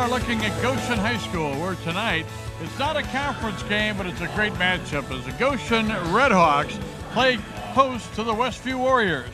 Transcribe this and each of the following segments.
are looking at Goshen High School, where tonight it's not a conference game, but it's a great matchup as the Goshen Redhawks play host to the Westview Warriors.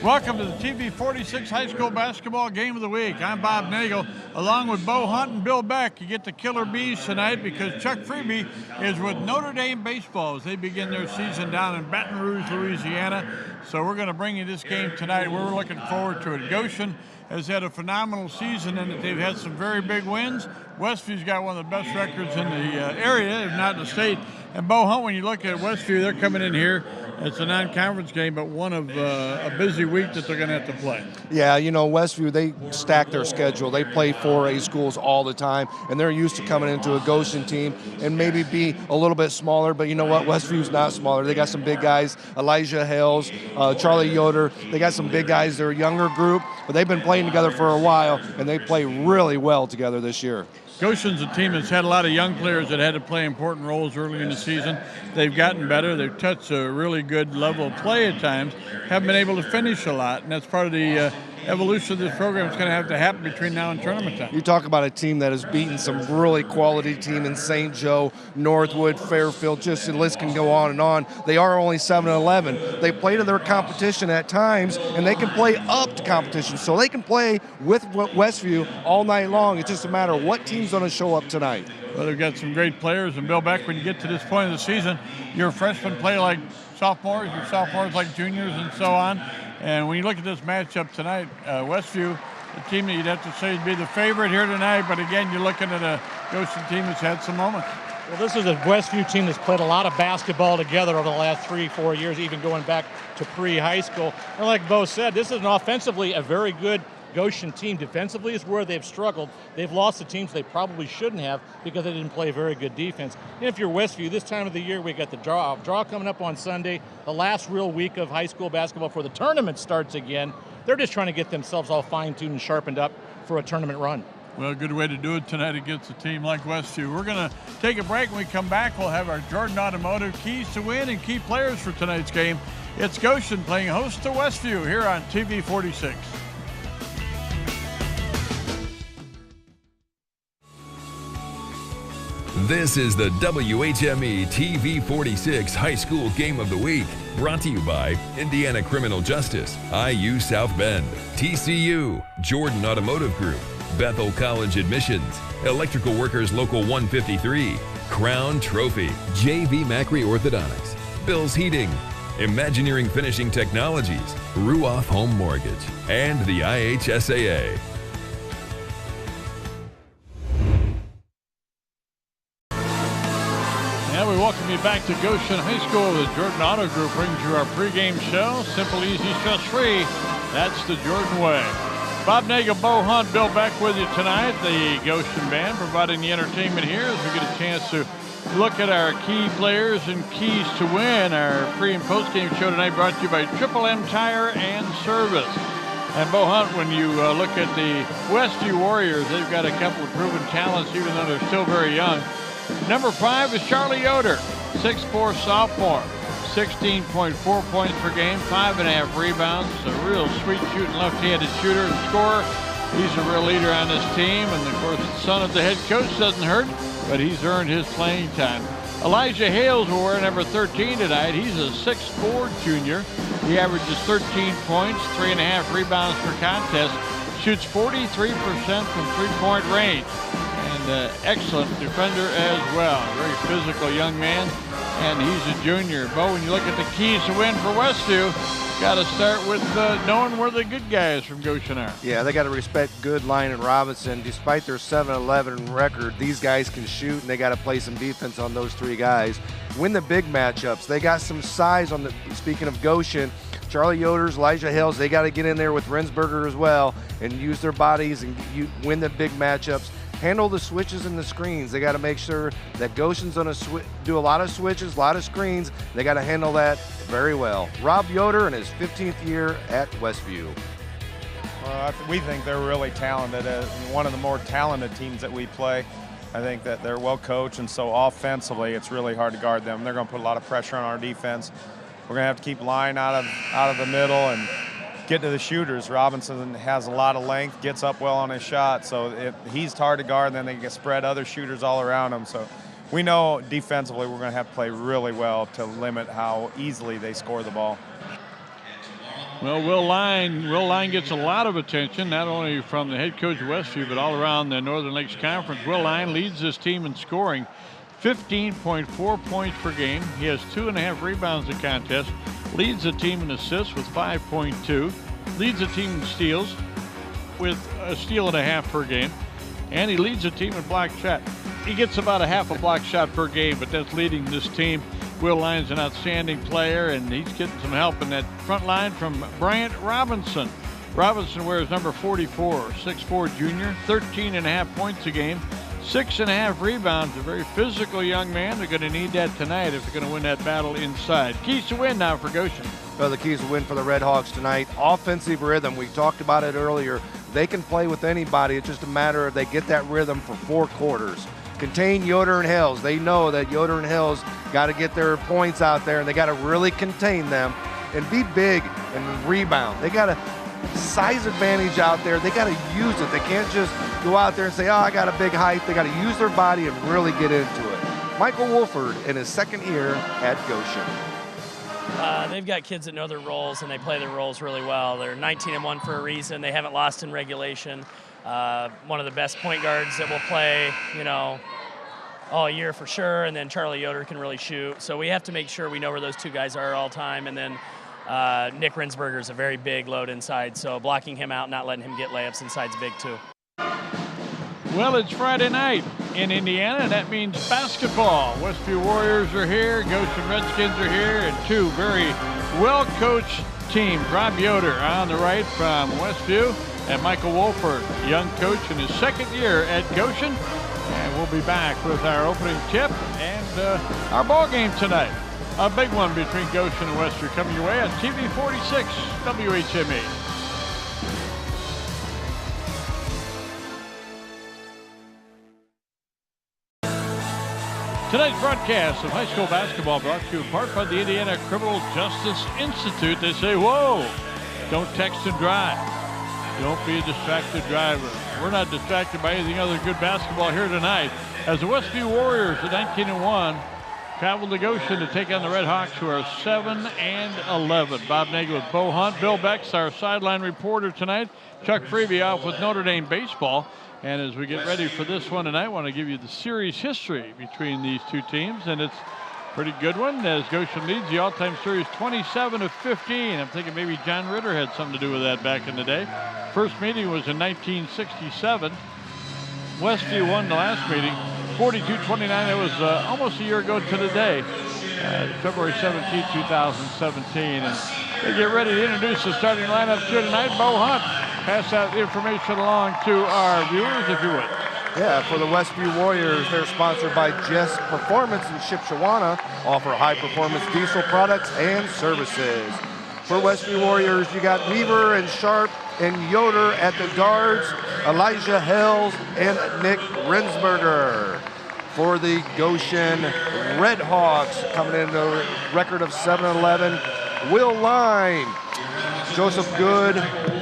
Welcome to the TV46 High School Basketball Game of the Week. I'm Bob Nagel, along with Bo Hunt and Bill Beck. You get the Killer Bees tonight because Chuck Freeby is with Notre Dame baseball as they begin their season down in Baton Rouge, Louisiana. So we're going to bring you this game tonight. We're looking forward to it. Goshen has had a phenomenal season in that they've had some very big wins. Westview's got one of the best records in the area, if not the state. And Bo Hunt, when you look at Westview, they're coming in here. It's a non-conference game, but one of a busy week that they're going to have to play. Yeah, you know, Westview, they stack their schedule. They play 4A schools all the time, and they're used to coming into a Goshen team and maybe be a little bit smaller. But you know what? Westview's not smaller. They got some big guys, Elijah Hales, Charlie Yoder. They got some big guys. They're a younger group, but they've been playing together for a while, and they play really well together this year. Goshen's a team that's had a lot of young players that had to play important roles early in the season. They've gotten better. They've touched a really good level of play at times, haven't been able to finish a lot, and that's part of the evolution of this program. It's going to have to happen between now and tournament time. You talk about a team that has beaten some really quality team in St. Joe, Northwood, Fairfield, just the list can go on and on. They are only 7-11. They play to their competition at times, and they can play up to competition. So they can play with Westview all night long. It's just a matter of what team's going to show up tonight. Well, they've got some great players, and Bill Beck, when you get to this point of the season, your freshmen play like sophomores, your sophomores like juniors, and so on. And when you look at this matchup tonight, Westview, the team that you'd have to say would be the favorite here tonight, but again, you're looking at a Goshen team that's had some moments. Well, this is a Westview team that's played a lot of basketball together over the last 3-4 years, even going back to pre-high school. And like Bo said, this is an offensively a very good Goshen team. Defensively is where they've struggled. They've lost the teams they probably shouldn't have because they didn't play very good defense. And if you're Westview, this time of the year, we got the draw coming up on Sunday, the last real week of high school basketball before the tournament starts again. They're just trying to get themselves all fine-tuned and sharpened up for a tournament run. Well, a good way to do it tonight against a team like Westview. We're going to take a break. When we come back, we'll have our Jordan Automotive keys to win and key players for tonight's game. It's Goshen playing host to Westview here on TV46. This is the WHME TV46 High School Game of the Week, brought to you by Indiana Criminal Justice, IU South Bend, TCU, Jordan Automotive Group, Bethel College Admissions, Electrical Workers Local 153, Crown Trophy, JV Macri Orthodontics, Bill's Heating, Imagineering Finishing Technologies, Ruoff Home Mortgage, and the IHSAA. And we welcome you back to Goshen High School. The Jordan Auto Group brings you our pregame show. Simple, easy, stress-free. That's the Jordan way. Bob Nagel, Bo Hunt, Bill Beck with you tonight. The Goshen Band providing the entertainment here as we get a chance to look at our key players and keys to win. Our pre- and post-game show tonight brought to you by Triple M Tire and Service. And Bo Hunt, when you look at the Westview Warriors, they've got a couple of proven talents even though they're still very young. Number 5 is Charlie Yoder, 6'4" sophomore, 16.4 points per game, 5.5 rebounds, a real sweet shooting left-handed shooter and scorer. He's a real leader on this team, and of course the son of the head coach doesn't hurt, but he's earned his playing time. Elijah Hales will wear number 13 tonight. He's a 6'4" junior. He averages 13 points, 3.5 rebounds per contest, shoots 43% from three-point range. Excellent defender as well. Very physical young man, and he's a junior. Bo, when you look at the keys to win for Westview, got to start with knowing where the good guys from Goshen are. Yeah, they got to respect Goodline and Robinson. Despite their 7-11 record, these guys can shoot, and they got to play some defense on those three guys. Win the big matchups. They got some size on the. Speaking of Goshen, Charlie Yoder's, Elijah Hales, they got to get in there with Rensberger as well and use their bodies and win the big matchups. Handle the switches and the screens. They got to make sure that Goshen's going to do a lot of switches, a lot of screens. They got to handle that very well. Rob Yoder in his 15th year at Westview. Well, we think they're really talented. One of the more talented teams that we play. I think that they're well coached, and so offensively, it's really hard to guard them. They're going to put a lot of pressure on our defense. We're going to have to keep line out of the middle and get to the shooters. Robinson has a lot of length, gets up well on his shot, so he's hard to guard, and then they can spread other shooters all around him. So we know defensively we're going to have to play really well to limit how easily they score the ball. Well, Will Line gets a lot of attention, not only from the head coach of Westview, but all around the Northern Lakes Conference. Will Line leads this team in scoring, 15.4 points per game. He has 2.5 rebounds a contest, leads the team in assists with 5.2, leads the team in steals with a steal and a half per game, and he leads the team in block shot. He gets about a half a block shot per game, but that's leading this team. Will Lyon's an outstanding player, and he's getting some help in that front line from Bryant Robinson. Robinson wears number 44, 6'4" junior, 13.5 points a game, 6.5 rebounds. A very physical young man. They're going to need that tonight if they're going to win that battle inside. Keys to win now for Goshen. Well, the keys to win for the Red Hawks tonight, offensive rhythm. We talked about it earlier. They can play with anybody. It's just a matter of they get that rhythm for 4 quarters. Contain Yoder and Hills. They know that Yoder and Hills got to get their points out there, and they got to really contain them and be big and rebound. They got a size advantage out there. They got to use it. They can't just go out there and say, oh, I got a big height. They got to use their body and really get into it. Michael Wolford in his 2nd year at Goshen. They've got kids that know their roles, and they play their roles really well. They're 19-1 for a reason. They haven't lost in regulation. One of the best point guards that will play, all year for sure, and then Charlie Yoder can really shoot. So we have to make sure we know where those 2 guys are all time, and then Nick Rinsberger is a very big load inside, so blocking him out, not letting him get layups inside is big too. Well, it's Friday night in Indiana, and that means basketball. Westview Warriors are here, Goshen Redskins are here, and 2 very well-coached teams. Rob Yoder on the right from Westview, and Michael Wolford, young coach in his 2nd year at Goshen. And we'll be back with our opening tip and our ball game tonight. A big one between Goshen and Westview coming your way on TV 46 WHME. Tonight's broadcast of high school basketball brought to you in part by the Indiana Criminal Justice Institute. They say, whoa, don't text and drive. Don't be a distracted driver. We're not distracted by anything other than good basketball here tonight as the Westview Warriors at 19-1 travel to Goshen to take on the Red Hawks, who are 7-11. Bob Nagel with Bo Hunt. Bill Beck's our sideline reporter tonight. Chuck Freeby off with Notre Dame baseball. And as we get ready for this one tonight, I want to give you the series history between these 2 teams, and it's a pretty good one as Goshen leads the all-time series 27-15. I'm thinking maybe John Ritter had something to do with that back in the day. First meeting was in 1967. Westview won the last meeting 42-29. That was almost a year ago to the day, February 17, 2017. And they get ready to introduce the starting lineup here tonight. Bo Hunt, pass that information along to our viewers, if you would. Yeah, for the Westview Warriors, they're sponsored by Jess Performance in Shipshewana, offer high-performance diesel products and services. For Westview Warriors, you got Weaver and Sharp and Yoder at the guards, Elijah Hells and Nick Rinsberger. For the Goshen Red Hawks, coming in a record of 7-11, Will Line, Joseph Good,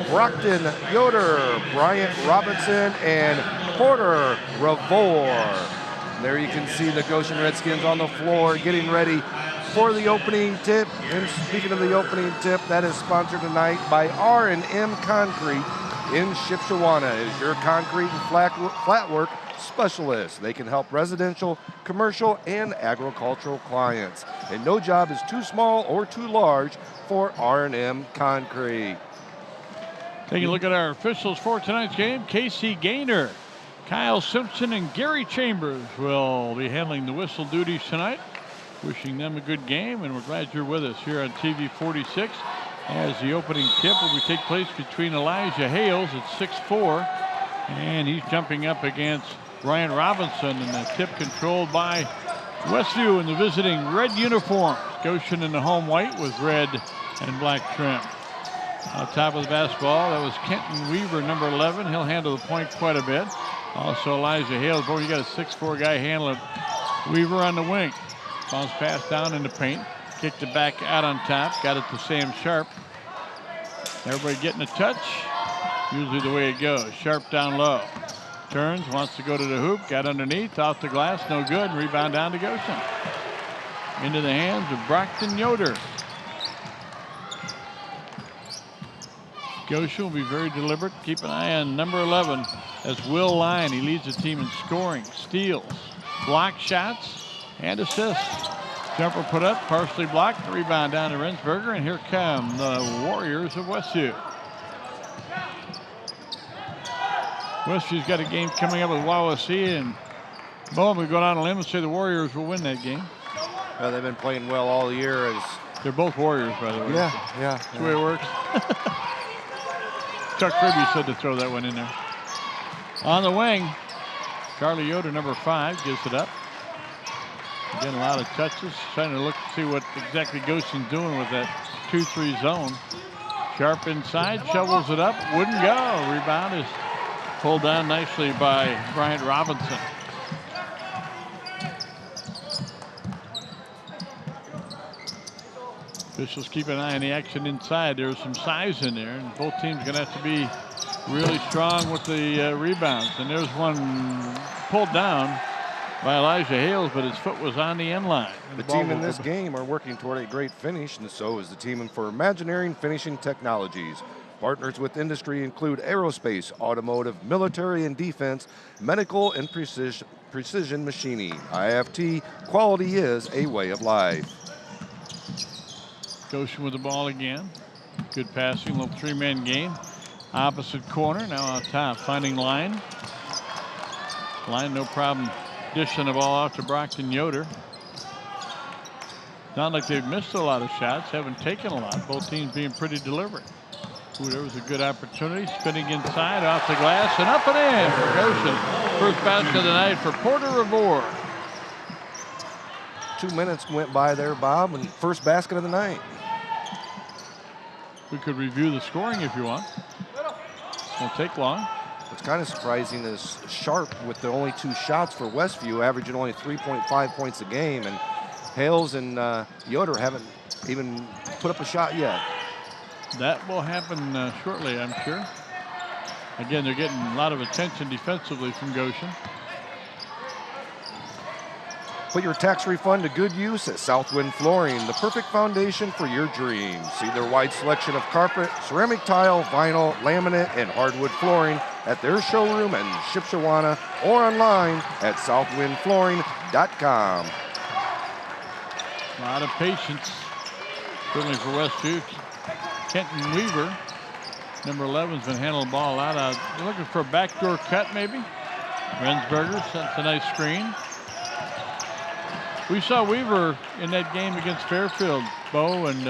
Brockton Yoder, Bryant Robinson, and Porter Ravor. There you can see the Goshen Redskins on the floor getting ready for the opening tip. And speaking of the opening tip, that is sponsored tonight by R&M Concrete in Shipshewana. Is your concrete and flat work specialist. They can help residential, commercial, and agricultural clients. And no job is too small or too large for R&M Concrete. Taking a look at our officials for tonight's game. Casey Gaynor, Kyle Simpson, and Gary Chambers will be handling the whistle duties tonight. Wishing them a good game, and we're glad you're with us here on TV 46 as the opening tip will take place between Elijah Hales at 6'4", and he's jumping up against Ryan Robinson, and the tip controlled by Westview in the visiting red uniforms. Goshen in the home white with red and black trim. On top of the basketball, that was Kenton Weaver, number 11. He'll handle the point quite a bit. Also Elijah Hales. Boy, you got a 6'4" guy handling Weaver on the wing. Bounce pass down in the paint. Kicked it back out on top. Got it to Sam Sharp. Everybody getting a touch. Usually the way it goes. Sharp down low. Turns, wants to go to the hoop. Got underneath, off the glass, no good. Rebound down to Goshen. Into the hands of Brockton Yoder. Goshen will be very deliberate. Keep an eye on number 11. That's Will Lyon. He leads the team in scoring, steals, block shots, and assists. Jumper put up, partially blocked. Rebound down to Rensberger, and here come the Warriors of Westview. Westview's got a game coming up with Wawasee, and Bowen would go down a limb and say the Warriors will win that game. Well, they've been playing well all year. They're both Warriors, by the way. Yeah. That's the way it works. Chuck Kirby said to throw that one in there. On the wing, Charlie Yoder, number 5, gives it up. Again, a lot of touches. Trying to look to see what exactly Goshen's doing with that 2-3 zone. Sharp inside, shovels it up, wouldn't go. Rebound is pulled down nicely by Bryant Robinson. Officials keep an eye on the action inside. There's some size in there, and both teams are going to have to be really strong with the rebounds. And there's one pulled down by Elijah Hales, but his foot was on the end line. The team in this game are working toward a great finish, and so is the team for Imagineering Finishing Technologies. Partners with industry include aerospace, automotive, military and defense, medical, and precision machining. IFT, quality is a way of life. Goshen with the ball again. Good passing, little 3-man game. Opposite corner, now on top, finding Line. Line, no problem dishing the ball out to Brockton Yoder. Not like they've missed a lot of shots, haven't taken a lot. Both teams being pretty deliberate. Ooh, there was a good opportunity. Spinning inside, off the glass, and up and in for Goshen. First basket of the night for Porter Revore. 2 minutes went by there, Bob, and first basket of the night. We could review the scoring if you want. Won't take long. What's kind of surprising is Sharp, with the only 2 shots for Westview, averaging only 3.5 points a game, and Hales and Yoder haven't even put up a shot yet. That will happen shortly, I'm sure. Again, they're getting a lot of attention defensively from Goshen. Put your tax refund to good use at Southwind Flooring, the perfect foundation for your dreams. See their wide selection of carpet, ceramic tile, vinyl, laminate, and hardwood flooring at their showroom in Shipshewana or online at southwindflooring.com. A lot of patience, certainly for Westview. Kenton Weaver, number 11's been handling the ball a lot out. They're looking for a backdoor cut, maybe. Rensberger sets a nice screen. We saw Weaver in that game against Fairfield. Bo and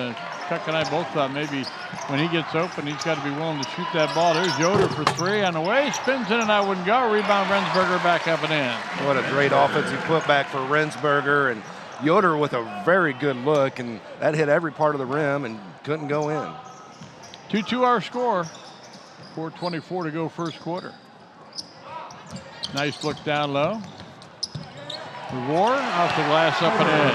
Chuck and I both thought maybe when he gets open, he's got to be willing to shoot that ball. There's Yoder for 3 on the way. Spins in and out, wouldn't go. Rebound, Rensberger back up and in. What a great offensive putback for Rensberger, and Yoder with a very good look, and that hit every part of the rim and couldn't go in. 2-2 our score. 4:24 to go first quarter. Nice look down low. Revore off the glass, up and in.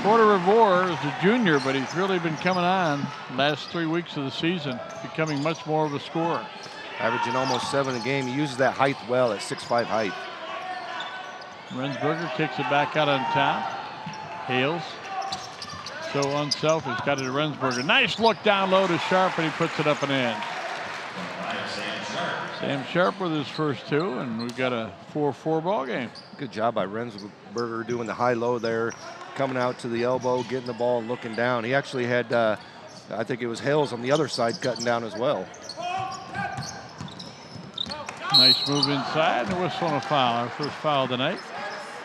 Porter Revore is a junior, but he's really been coming on last 3 weeks of the season, becoming much more of a scorer. Averaging almost 7 a game. He uses that height well at 6'5" height. Rensberger kicks it back out on top. Hales, so unselfish, got it to Rensberger. Nice look down low to Sharp, and he puts it up and in. Sam Sharp with his first 2, and we've got a 4-4 ball game. Good job by Rensberger doing the high-low there, coming out to the elbow, getting the ball and looking down. He actually had, I think it was Hales on the other side cutting down as well. Nice move inside, and a whistle and a foul. Our first foul of the night,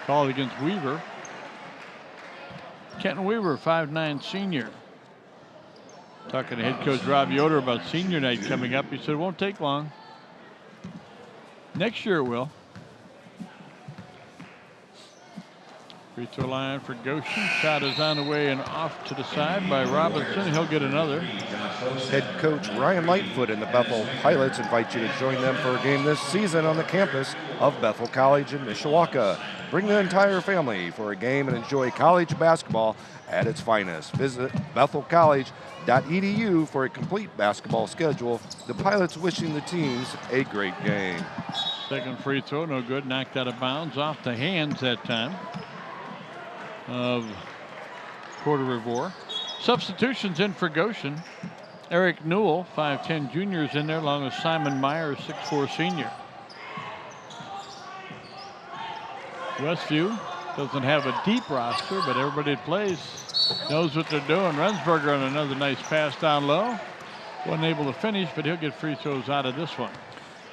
called against Weaver. Kenton Weaver, 5'9" senior. Talking to head coach Rob Yoder about senior night coming up. He said it won't take long. Next year it will. Free throw line for Goshen. Shot is on the way and off to the side by Robinson. He'll get another. Head coach Ryan Lightfoot and the Bethel Pilots invite you to join them for a game this season on the campus of Bethel College in Mishawaka. Bring the entire family for a game and enjoy college basketball at its finest. Visit bethelcollege.edu for a complete basketball schedule. The Pilots wishing the teams a great game. Second free throw, no good. Knocked out of bounds off the hands that time of Porter Revere. Substitutions in for Goshen. Eric Newell, 5'10 junior, is in there along with Simon Myers, 6'4 senior. Westview doesn't have a deep roster, but everybody that plays knows what they're doing. Rensberger on another nice pass down low. Wasn't able to finish, but he'll get free throws out of this one.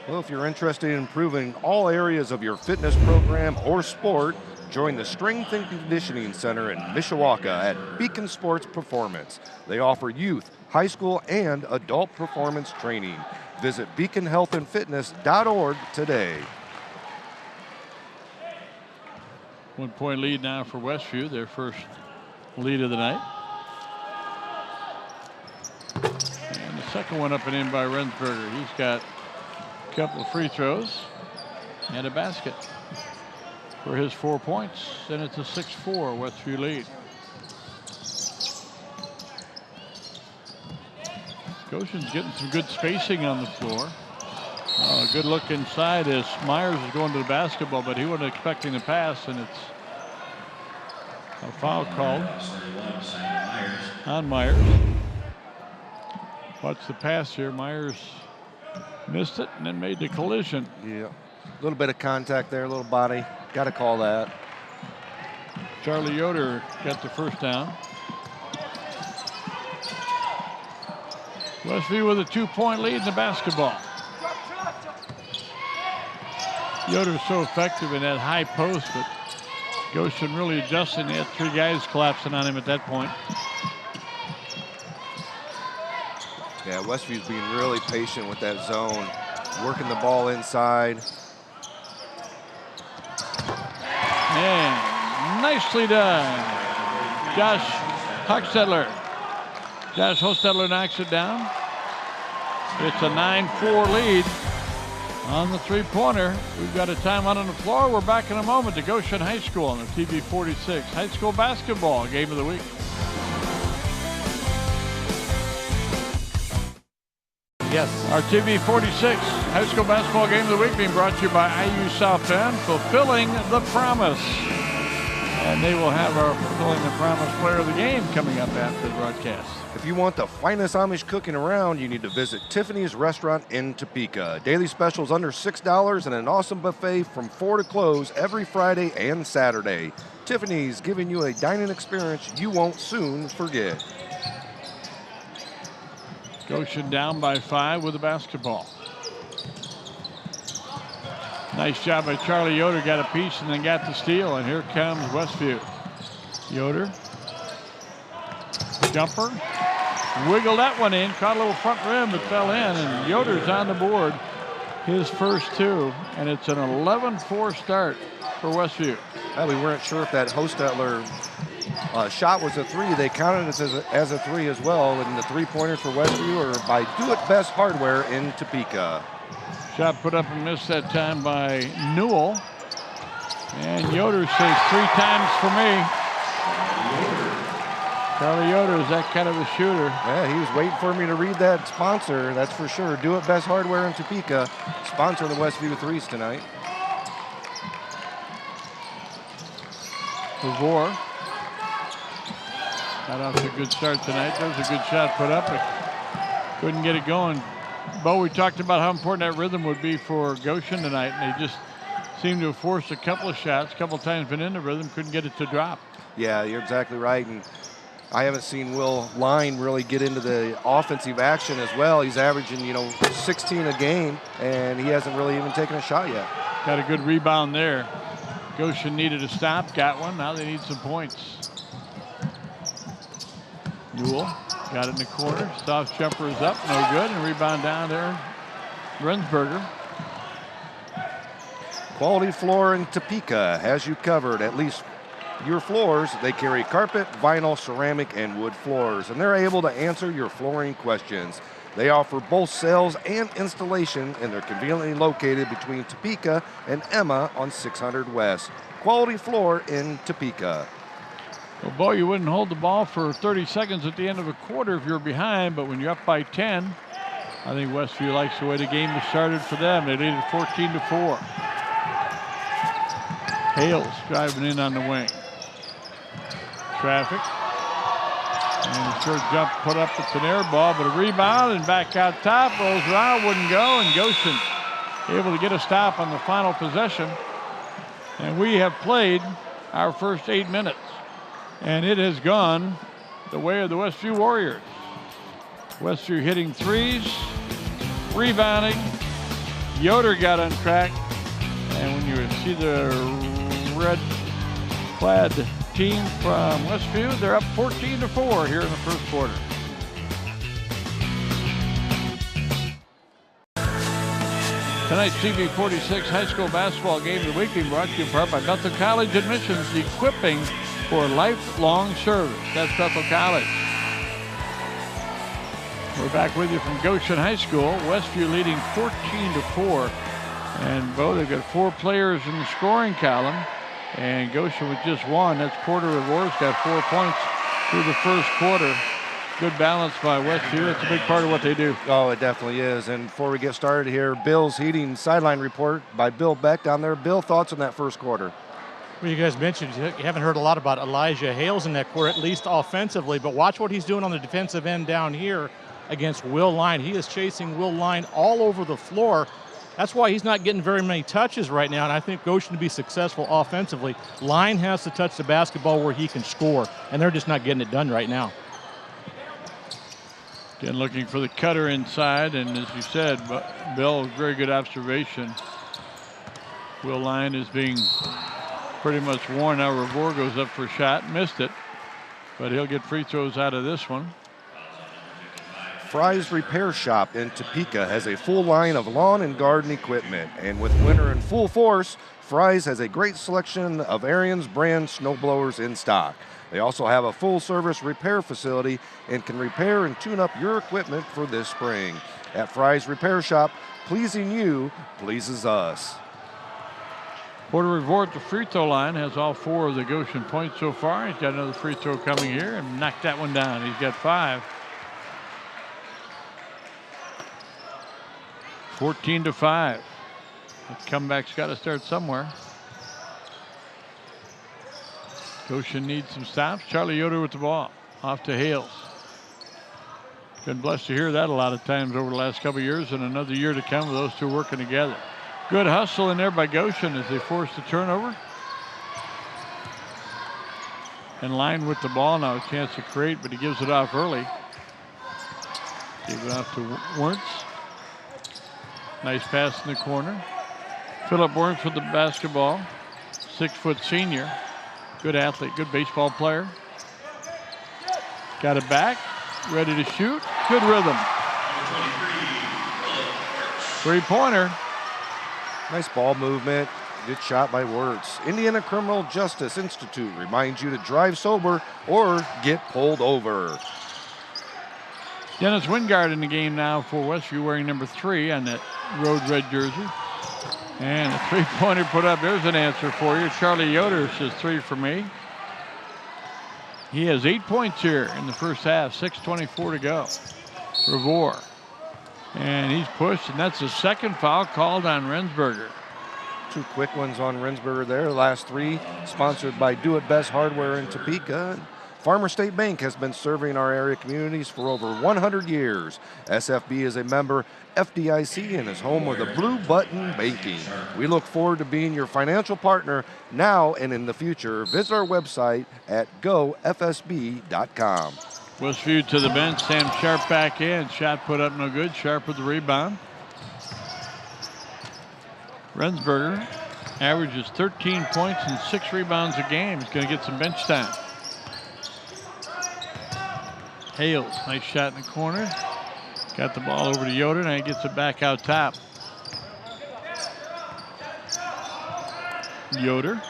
Well, if you're interested in improving all areas of your fitness program or sport, join the Strength and Conditioning Center in Mishawaka at Beacon Sports Performance. They offer youth, high school, and adult performance training. Visit beaconhealthandfitness.org today. 1 point lead now for Westview, their first lead of the night. And the second one up and in by Rensberger. He's got a couple of free throws and a basket for his 4 points. Then it's a 6-4 Westview lead. Goshen's getting some good spacing on the floor. A good look inside as Myers is going to the basketball, but he wasn't expecting the pass, and it's a foul called on Myers. Watch the pass here. Myers missed it and then made the collision. Yeah, a little bit of contact there, a little body. Got to call that. Charlie Yoder got the first down. Westview with a 2-point lead in the basketball. Yoder's so effective in that high post, but Goshen really adjusting. They had 3 guys collapsing on him at that point. Yeah, Westview's being really patient with that zone, working the ball inside. And nicely done. Josh Hochstetler. Josh Hochstetler knocks it down. It's a 9-4 lead on the three-pointer. We've got a timeout on the floor. We're back in a moment to Goshen High School on the TV 46 High School Basketball Game of the Week. Yes. Our TV 46 High School Basketball Game of the Week being brought to you by IU South Bend, Fulfilling the Promise. And they will have our Fulfilling the Promise player of the game coming up after the broadcast. If you want the finest Amish cooking around, you need to visit Tiffany's Restaurant in Topeka. Daily specials under $6 and an awesome buffet from 4 to close every Friday and Saturday. Tiffany's, giving you a dining experience you won't soon forget. Goshen down by 5 with the basketball. Nice job by Charlie Yoder. Got a piece and then got the steal. And here comes Westview. Yoder. Jumper. Wiggled that one in. Caught a little front rim, but fell in. And Yoder's on the board. His first 2. And it's an 11-4 start for Westview. Well, we weren't sure if that Hostetler shot was a 3. They counted it as a 3 as well. And the 3-pointers for Westview are by Do It Best Hardware in Topeka. Shot put up and missed that time by Newell. And Yoder says 3 times for me. Charlie Yoder is that kind of a shooter. Yeah, he was waiting for me to read that sponsor, that's for sure. Do It Best Hardware in Topeka, sponsoring the Westview threes tonight. Revere got off to a good start tonight. There was a good shot put up, but couldn't get it going. Bo, we talked about how important that rhythm would be for Goshen tonight, and they just seemed to have forced a couple of shots, a couple of times been in the rhythm, couldn't get it to drop. Yeah, you're exactly right. And I haven't seen Will Line really get into the offensive action as well. He's averaging, 16 a game, and he hasn't really even taken a shot yet. Got a good rebound there. Goshen needed a stop, got one. Now they need some points. Newell got it in the corner. Soft jumper is up, no good, and rebound down there. Rensberger. Quality Floor in Topeka has you covered. At least your floors, they carry carpet, vinyl, ceramic, and wood floors, and they're able to answer your flooring questions. They offer both sales and installation, and they're conveniently located between Topeka and Emma on 600 West. Quality floor in Topeka. Well, boy, you wouldn't hold the ball for 30 seconds at the end of a quarter if you're behind, but when you're up by 10, I think Westview likes the way the game has started for them. They lead it 14-4. Hales driving in on the wing. Traffic. And a short jump put up. It's an air ball, but a rebound and back out top. Rolls around, wouldn't go, and Goshen able to get a stop on the final possession. And we have played our first 8 minutes. And it has gone the way of the Westview Warriors. Westview hitting threes, rebounding. Yoder got on track. And when you see the red-clad team from Westview, they're up 14-4 here in the first quarter. Tonight's TV46 high school basketball game of the week being brought to you in part by Bethel College Admissions, equipping for lifelong service. That's Bethel College. We're back with you from Goshen High School. Westview leading 14-4. And Bo, they've got 4 players in the scoring column. And Goshen with just 1. That's Porter Revore's got 4 points through the first quarter. Good balance by Westview. That's a big part of what they do. Oh, it definitely is. And before we get started here, Bill's Heating sideline report by Bill Beck down there. Bill, thoughts on that first quarter? Well, you guys mentioned you haven't heard a lot about Elijah Hales in that quarter, at least offensively, but watch what he's doing on the defensive end down here against Will Line. He is chasing Will Line all over the floor. That's why he's not getting very many touches right now, and I think Goshen to be successful offensively, Line has to touch the basketball where he can score, and they're just not getting it done right now. Again, looking for the cutter inside, and as you said, Bill, very good observation. Will Line is being pretty much worn. Now Revore goes up for a shot, missed it, but he'll get free throws out of this one. Fry's Repair Shop in Topeka has a full line of lawn and garden equipment, and with winter in full force, Fry's has a great selection of Ariens brand snowblowers in stock. They also have a full-service repair facility and can repair and tune up your equipment for this spring. At Fry's Repair Shop, pleasing you pleases us. Porter Revore at the free throw line has all 4 of the Goshen points so far. He's got another free throw coming here and knocked that one down. He's got 5. 14-5. That comeback's got to start somewhere. Goshen needs some stops. Charlie Yoder with the ball. Off to Hales. Been blessed to hear that a lot of times over the last couple of years, and another year to come with those two working together. Good hustle in there by Goshen as they force the turnover. And Line with the ball now, a chance to create, but he gives it off early. Gave it off to Wentz. Nice pass in the corner. Philip Wentz with the basketball. 6-foot senior. Good athlete, good baseball player. Got it back, ready to shoot. Good rhythm. 3-pointer. Nice ball movement. Good shot by Wirtz. Indiana Criminal Justice Institute reminds you to drive sober or get pulled over. Dennis Wingard in the game now for Westview, wearing number 3 on that road red jersey. And a 3-pointer put up. There's an answer for you. Charlie Yoder says 3 for me. He has 8 points here in the first half. 6:24 to go. Revore. And he's pushed, and that's the second foul called on Rensberger. 2 quick ones on Rensberger there. The last 3 sponsored by Do It Best Hardware in Topeka. Farmer State Bank has been serving our area communities for over 100 years. SFB is a member FDIC and is home of the Blue Button Banking. We look forward to being your financial partner now and in the future. Visit our website at gofsb.com. Westview to the bench. Sam Sharp back in. Shot put up no good. Sharp with the rebound. Rensberger averages 13 points and 6 rebounds a game. He's going to get some bench time. Hales, nice shot in the corner. Got the ball over to Yoder, and he gets it back out top. Yoder.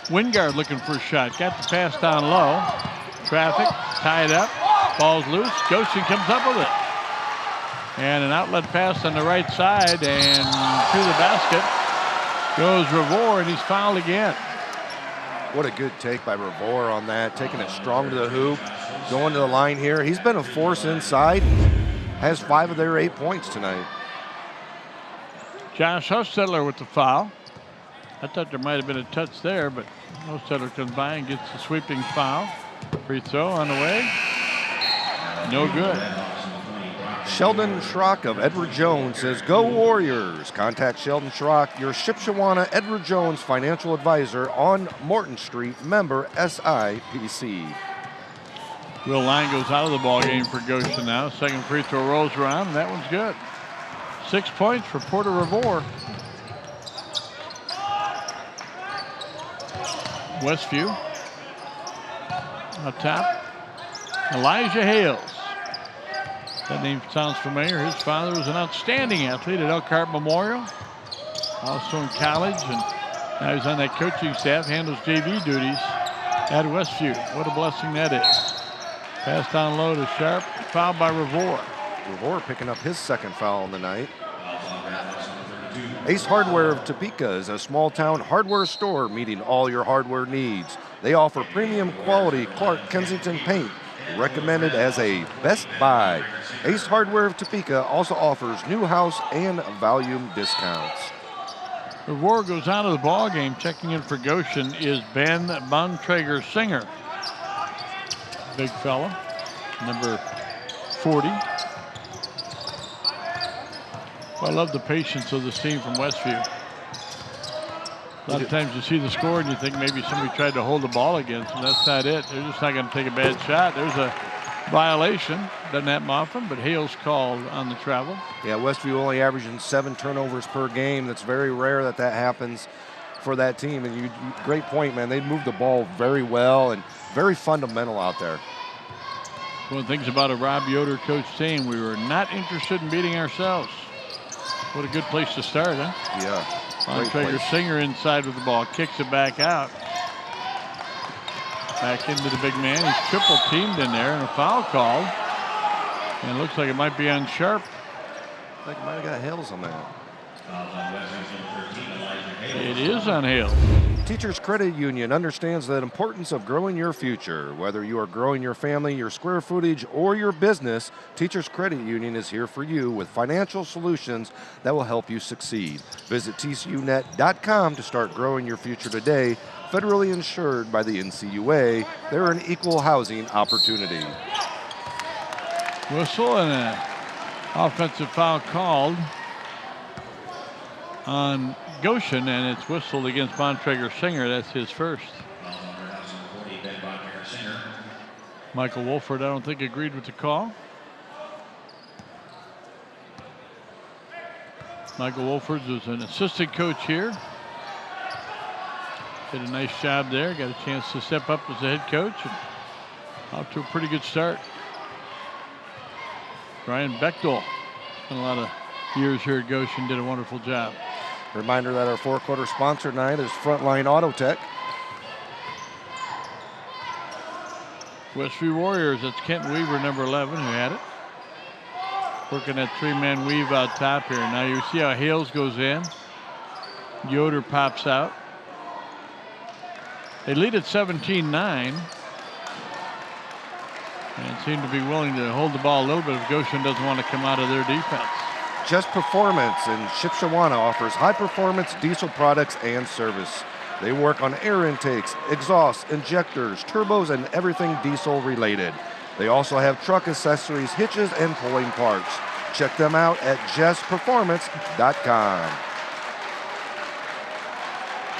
Wingard looking for a shot. Got the pass down low. Traffic, tied up. Ball's loose. Goshen comes up with it. And an outlet pass on the right side, and to the basket goes Revore, and he's fouled again. What a good take by Revore on that, taking it strong to the hoop, going to the line here. He's been a force inside, has 5 of their 8 points tonight. Josh Hostetler with the foul. I thought there might have been a touch there, but Hostetler comes by and gets the sweeping foul. Free throw on the way. No good. Sheldon Schrock of Edward Jones says, "Go Warriors." Contact Sheldon Schrock, your Shipshawana Edward Jones financial advisor on Morton Street, member SIPC. Will Line goes out of the ball game for Goshen now. Second free throw rolls around, and that one's good. 6 points for Porter Revore. Westview up top. Elijah Hales. That name sounds familiar. His father was an outstanding athlete at Elkhart Memorial, also in college, and now he's on that coaching staff, handles JV duties at Westview. What a blessing that is. Pass down low to Sharp, fouled by Revore. Revore picking up his second foul on the night. Ace Hardware of Topeka is a small-town hardware store meeting all your hardware needs. They offer premium quality Clark Kensington paint, recommended as a Best Buy. Ace Hardware of Topeka also offers new house and volume discounts. Revore goes out of the ball game. Checking in for Goshen is Ben Bontrager Singer. Big fella, number 40. I love the patience of this team from Westview. A lot of times you see the score and you think maybe somebody tried to hold the ball against them. That's not it. They're just not going to take a bad shot. There's a violation. Doesn't happen often, but Hale's called on the travel. Yeah, Westview only averaging 7 turnovers per game. That's very rare that happens for that team. And great point, man. They moved the ball very well and very fundamental out there. One of the things about a Rob Yoder coach team, we were not interested in beating ourselves. What a good place to start, huh? Yeah. Bontrager Singer inside with the ball, kicks it back out. Back into the big man. He's triple teamed in there and a foul called. And it looks like it might be on Sharp. I think it might have got Hales on that. It is on Hales. Teachers Credit Union understands the importance of growing your future. Whether you are growing your family, your square footage, or your business, Teachers Credit Union is here for you with financial solutions that will help you succeed. Visit tcunet.com to start growing your future today. Federally insured by the NCUA, they're an equal housing opportunity. Whistle and an offensive foul called on Goshen, and it's whistled against Bontrager Singer. That's his first. Michael Wolford, I don't think, agreed with the call. Michael Wolford was an assistant coach here. Did a nice job there. Got a chance to step up as a head coach. And off to a pretty good start. Brian Bechtel spent a lot of years here at Goshen, did a wonderful job. Reminder that our four-quarter sponsor tonight is Frontline Auto Tech. Westview Warriors, that's Kent Weaver, number 11, who had it. Working that three-man weave out top here. Now you see how Hales goes in. Yoder pops out. They lead at 17-9. And seem to be willing to hold the ball a little bit if Goshen doesn't want to come out of their defense. Just Performance in Shipshawana offers high-performance diesel products and service. They work on air intakes, exhausts, injectors, turbos, and everything diesel-related. They also have truck accessories, hitches, and pulling parts. Check them out at justperformance.com.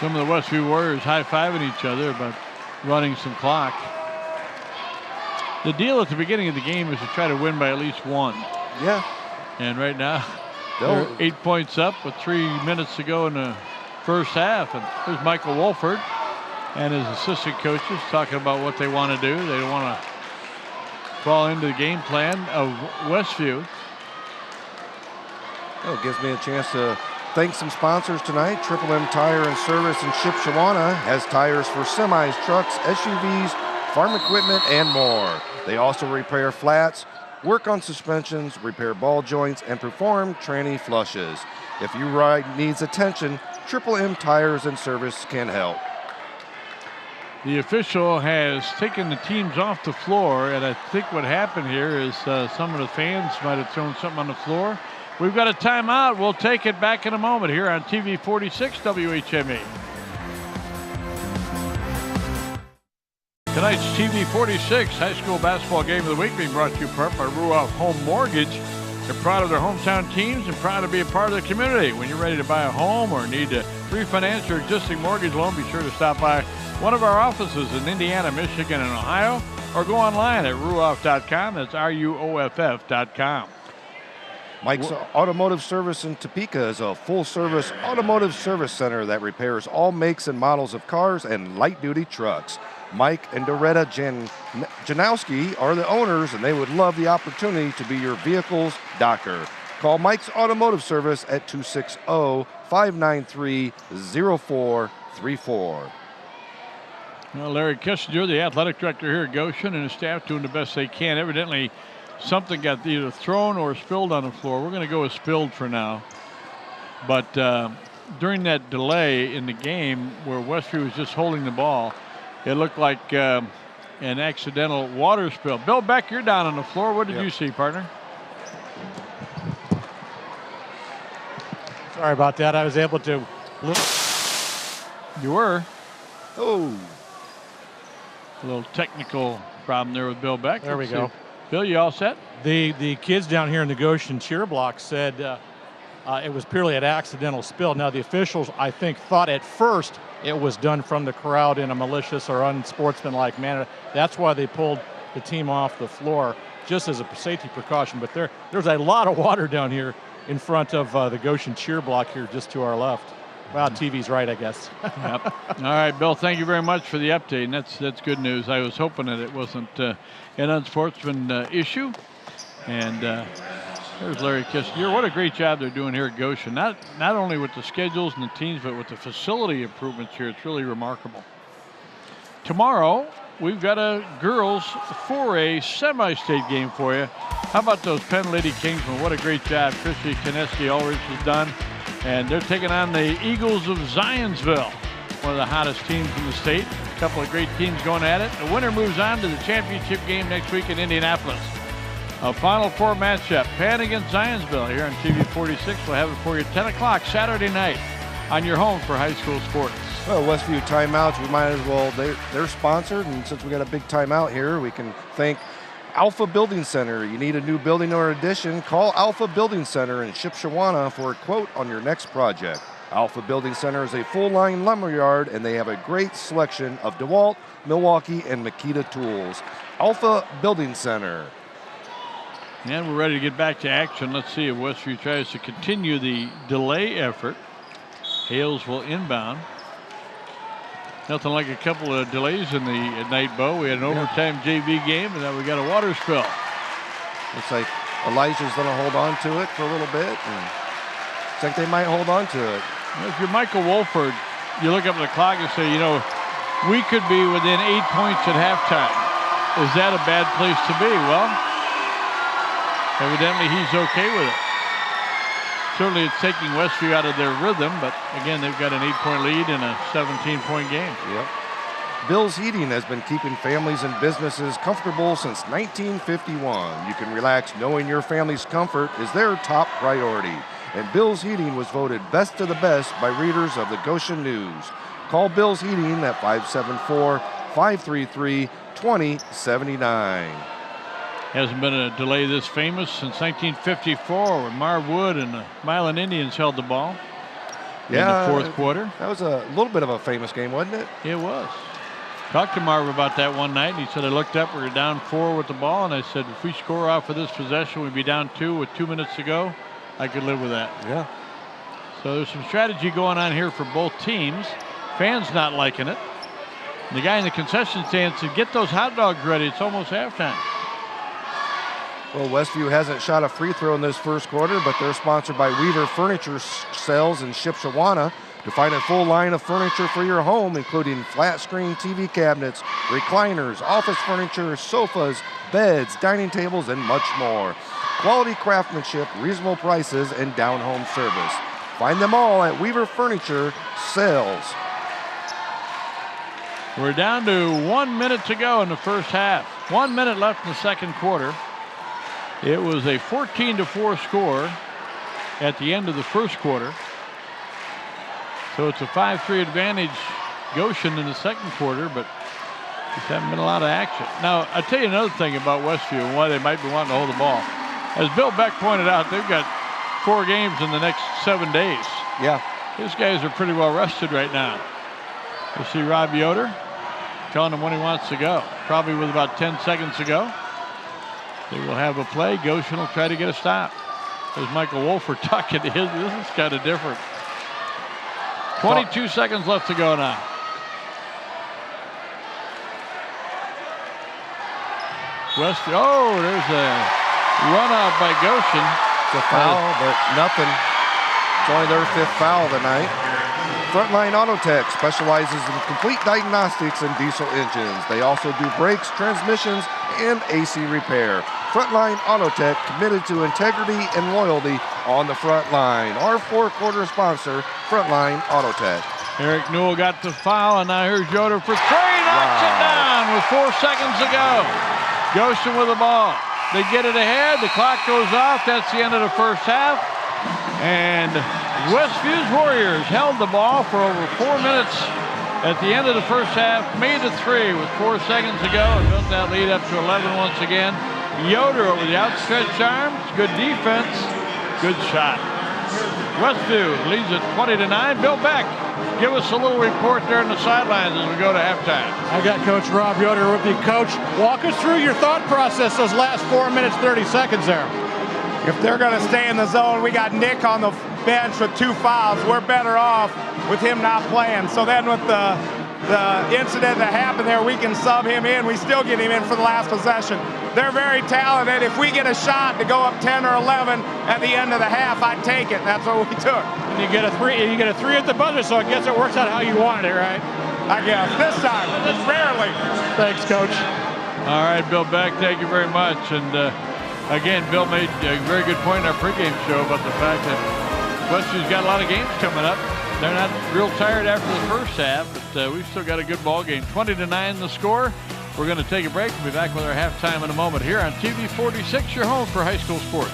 Some of the Westview Warriors high-fiving each other about running some clock. The deal at the beginning of the game is to try to win by at least one. Yeah. And right now, they're 8 points up with 3 minutes to go in the first half. And there's Michael Wolford and his assistant coaches talking about what they want to do. They don't want to fall into the game plan of Westview. Well, it gives me a chance to thank some sponsors tonight. Triple M Tire and Service in Shipshawana has tires for semis, trucks, SUVs, farm equipment, and more. They also repair flats, work on suspensions, repair ball joints, and perform tranny flushes. If your ride needs attention, Triple M Tires and Service can help. The official has taken the teams off the floor, and I think what happened here is some of the fans might have thrown something on the floor. We've got a timeout. We'll take it back in a moment here on TV 46 WHME. Tonight's TV 46 high school basketball game of the week being brought to you in part by Ruoff Home Mortgage. They're proud of their hometown teams and proud to be a part of the community. When you're ready to buy a home or need to refinance your existing mortgage loan, be sure to stop by one of our offices in Indiana, Michigan, and Ohio, or go online at ruoff.com. That's RUOFF.com. Mike's Automotive Service in Topeka is a full-service automotive service center that repairs all makes and models of cars and light-duty trucks. Mike and Doretta Janowski are the owners, and they would love the opportunity to be your vehicle's docker. Call Mike's Automotive Service at 260-593-0434. Well, Larry Kissinger, the athletic director here at Goshen, and his staff doing the best they can. Evidently, something got either thrown or spilled on the floor. We're going to go with spilled for now. But during that delay in the game where Westview was just holding the ball, it looked like an accidental water spill. Bill Beck, you're down on the floor. What did you see, partner? Sorry about that. I was able to look. You were. Oh. A little technical problem there with Bill Beck. There we go. Bill, you all set? The kids down here in the Goshen cheer block said it was purely an accidental spill. Now, the officials, I think, thought at first it was done from the crowd in a malicious or unsportsmanlike manner. That's why they pulled the team off the floor, just as a safety precaution. But there's a lot of water down here in front of the Goshen cheer block here just to our left. Well, TV's right, I guess. Yep. All right, Bill, thank you very much for the update, and that's good news. I was hoping that it wasn't an unsportsman issue. And there's Larry Kissinger. What a great job they're doing here at Goshen. Not only with the schedules and the teams, but with the facility improvements here. It's really remarkable. Tomorrow, we've got a girls 4A semi-state game for you. How about those Penn Lady Kingsmen? What a great job Christy Konecki-Ulrich has done. And they're taking on the Eagles of Zionsville, one of the hottest teams in the state. A couple of great teams going at it. The winner moves on to the championship game next week in Indianapolis. A Final Four matchup, Penn against Zionsville here on TV 46. We'll have it for you 10 o'clock Saturday night on your home for high school sports. Well, Westview timeouts, we might as well, they're sponsored, and since we got a big timeout here, we can thank Alpha Building Center. You need a new building or addition? Call Alpha Building Center in Shipshewana for a quote on your next project. Alpha Building Center is a full-line lumberyard, and they have a great selection of DeWalt, Milwaukee, and Makita tools. Alpha Building Center. And we're ready to get back to action. Let's see if Westview tries to continue the delay effort. Hales will inbound. Nothing like a couple of delays in the night, Bo. We had an overtime JV game, and then we got a water spill. Looks like Elijah's going to hold on to it for a little bit. And looks like they might hold on to it. If you're Michael Wolford, you look up at the clock and say, you know, we could be within 8 points at halftime. Is that a bad place to be? Well, evidently he's okay with it. Certainly it's taking Westview out of their rhythm, but again, they've got an 8-point lead in a 17-point game. Yep. Bill's Heating has been keeping families and businesses comfortable since 1951. You can relax knowing your family's comfort is their top priority. And Bill's Heating was voted best of the best by readers of the Goshen News. Call Bill's Heating at 574-533-2079. Hasn't been a delay this famous since 1954 when Marv Wood and the Milan Indians held the ball in the fourth quarter. That was a little bit of a famous game, wasn't it? It was. Talked to Marv about that one night, and he said, I looked up, we were down 4 with the ball, and I said, if we score off of this possession, we'd be down 2 with 2 minutes to go. I could live with that. Yeah. So there's some strategy going on here for both teams. Fans not liking it. And the guy in the concession stand said, get those hot dogs ready. It's almost halftime. Well, Westview hasn't shot a free throw in this first quarter, but they're sponsored by Weaver Furniture Sales in Shipshewana. To find a full line of furniture for your home, including flat-screen TV cabinets, recliners, office furniture, sofas, beds, dining tables, and much more. Quality craftsmanship, reasonable prices, and down-home service. Find them all at Weaver Furniture Sales. We're down to 1 minute to go in the first half. 1 minute left in the second quarter. It was a 14-4 score at the end of the first quarter. So it's a 5-3 advantage Goshen in the second quarter, but just haven't been a lot of action. Now, I'll tell you another thing about Westview and why they might be wanting to hold the ball. As Bill Beck pointed out, they've got 4 games in the next 7 days. Yeah. These guys are pretty well rested right now. You see Rob Yoder telling him when he wants to go. Probably with about 10 seconds to go. They will have a play. Goshen will try to get a stop. There's Michael Wolford talking to his. This is kind of different. 22 seconds left to go now. Oh, there's a run out by Goshen. It's a foul, but nothing. It's only their 5th foul of the night. Frontline Auto Tech specializes in complete diagnostics and diesel engines. They also do brakes, transmissions, and AC repair. Frontline Auto Tech, committed to integrity and loyalty on the front line. Our 4-quarter sponsor, Frontline Auto Tech. Eric Newell got the foul, and now here's Yoder for 3. Knocks it down with 4 seconds to go. Goshen with the ball. They get it ahead. The clock goes off. That's the end of the first half. And Westview's Warriors held the ball for over 4 minutes at the end of the first half, made it 3 with 4 seconds to go, and built that lead up to 11 once again. Yoder over the outstretched arms, good defense, good shot. Westview leads at 20-9. Bill Beck, give us a little report there on the sidelines as we go to halftime. I got Coach Rob Yoder with you. Coach, walk us through your thought process those last 4 minutes, 30 seconds there. If they're going to stay in the zone, we got Nick on the bench with 2 fouls. We're better off with him not playing. So then with the incident that happened there, we can sub him in. We still get him in for the last possession. They're very talented. If we get a shot to go up 10 or 11 at the end of the half, I'd take it. That's what we took. And you get a 3 at the buzzer, so I guess it works out how you wanted it, right? I guess. This time. Just rarely. Thanks, Coach. All right, Bill Beck, thank you very much. And again, Bill made a very good point in our pregame show about the fact that Westview's got a lot of games coming up. They're not real tired after the first half, but we've still got a good ball game. 20-9 the score. We're going to take a break. We'll be back with our halftime in a moment here on TV 46, your home for high school sports.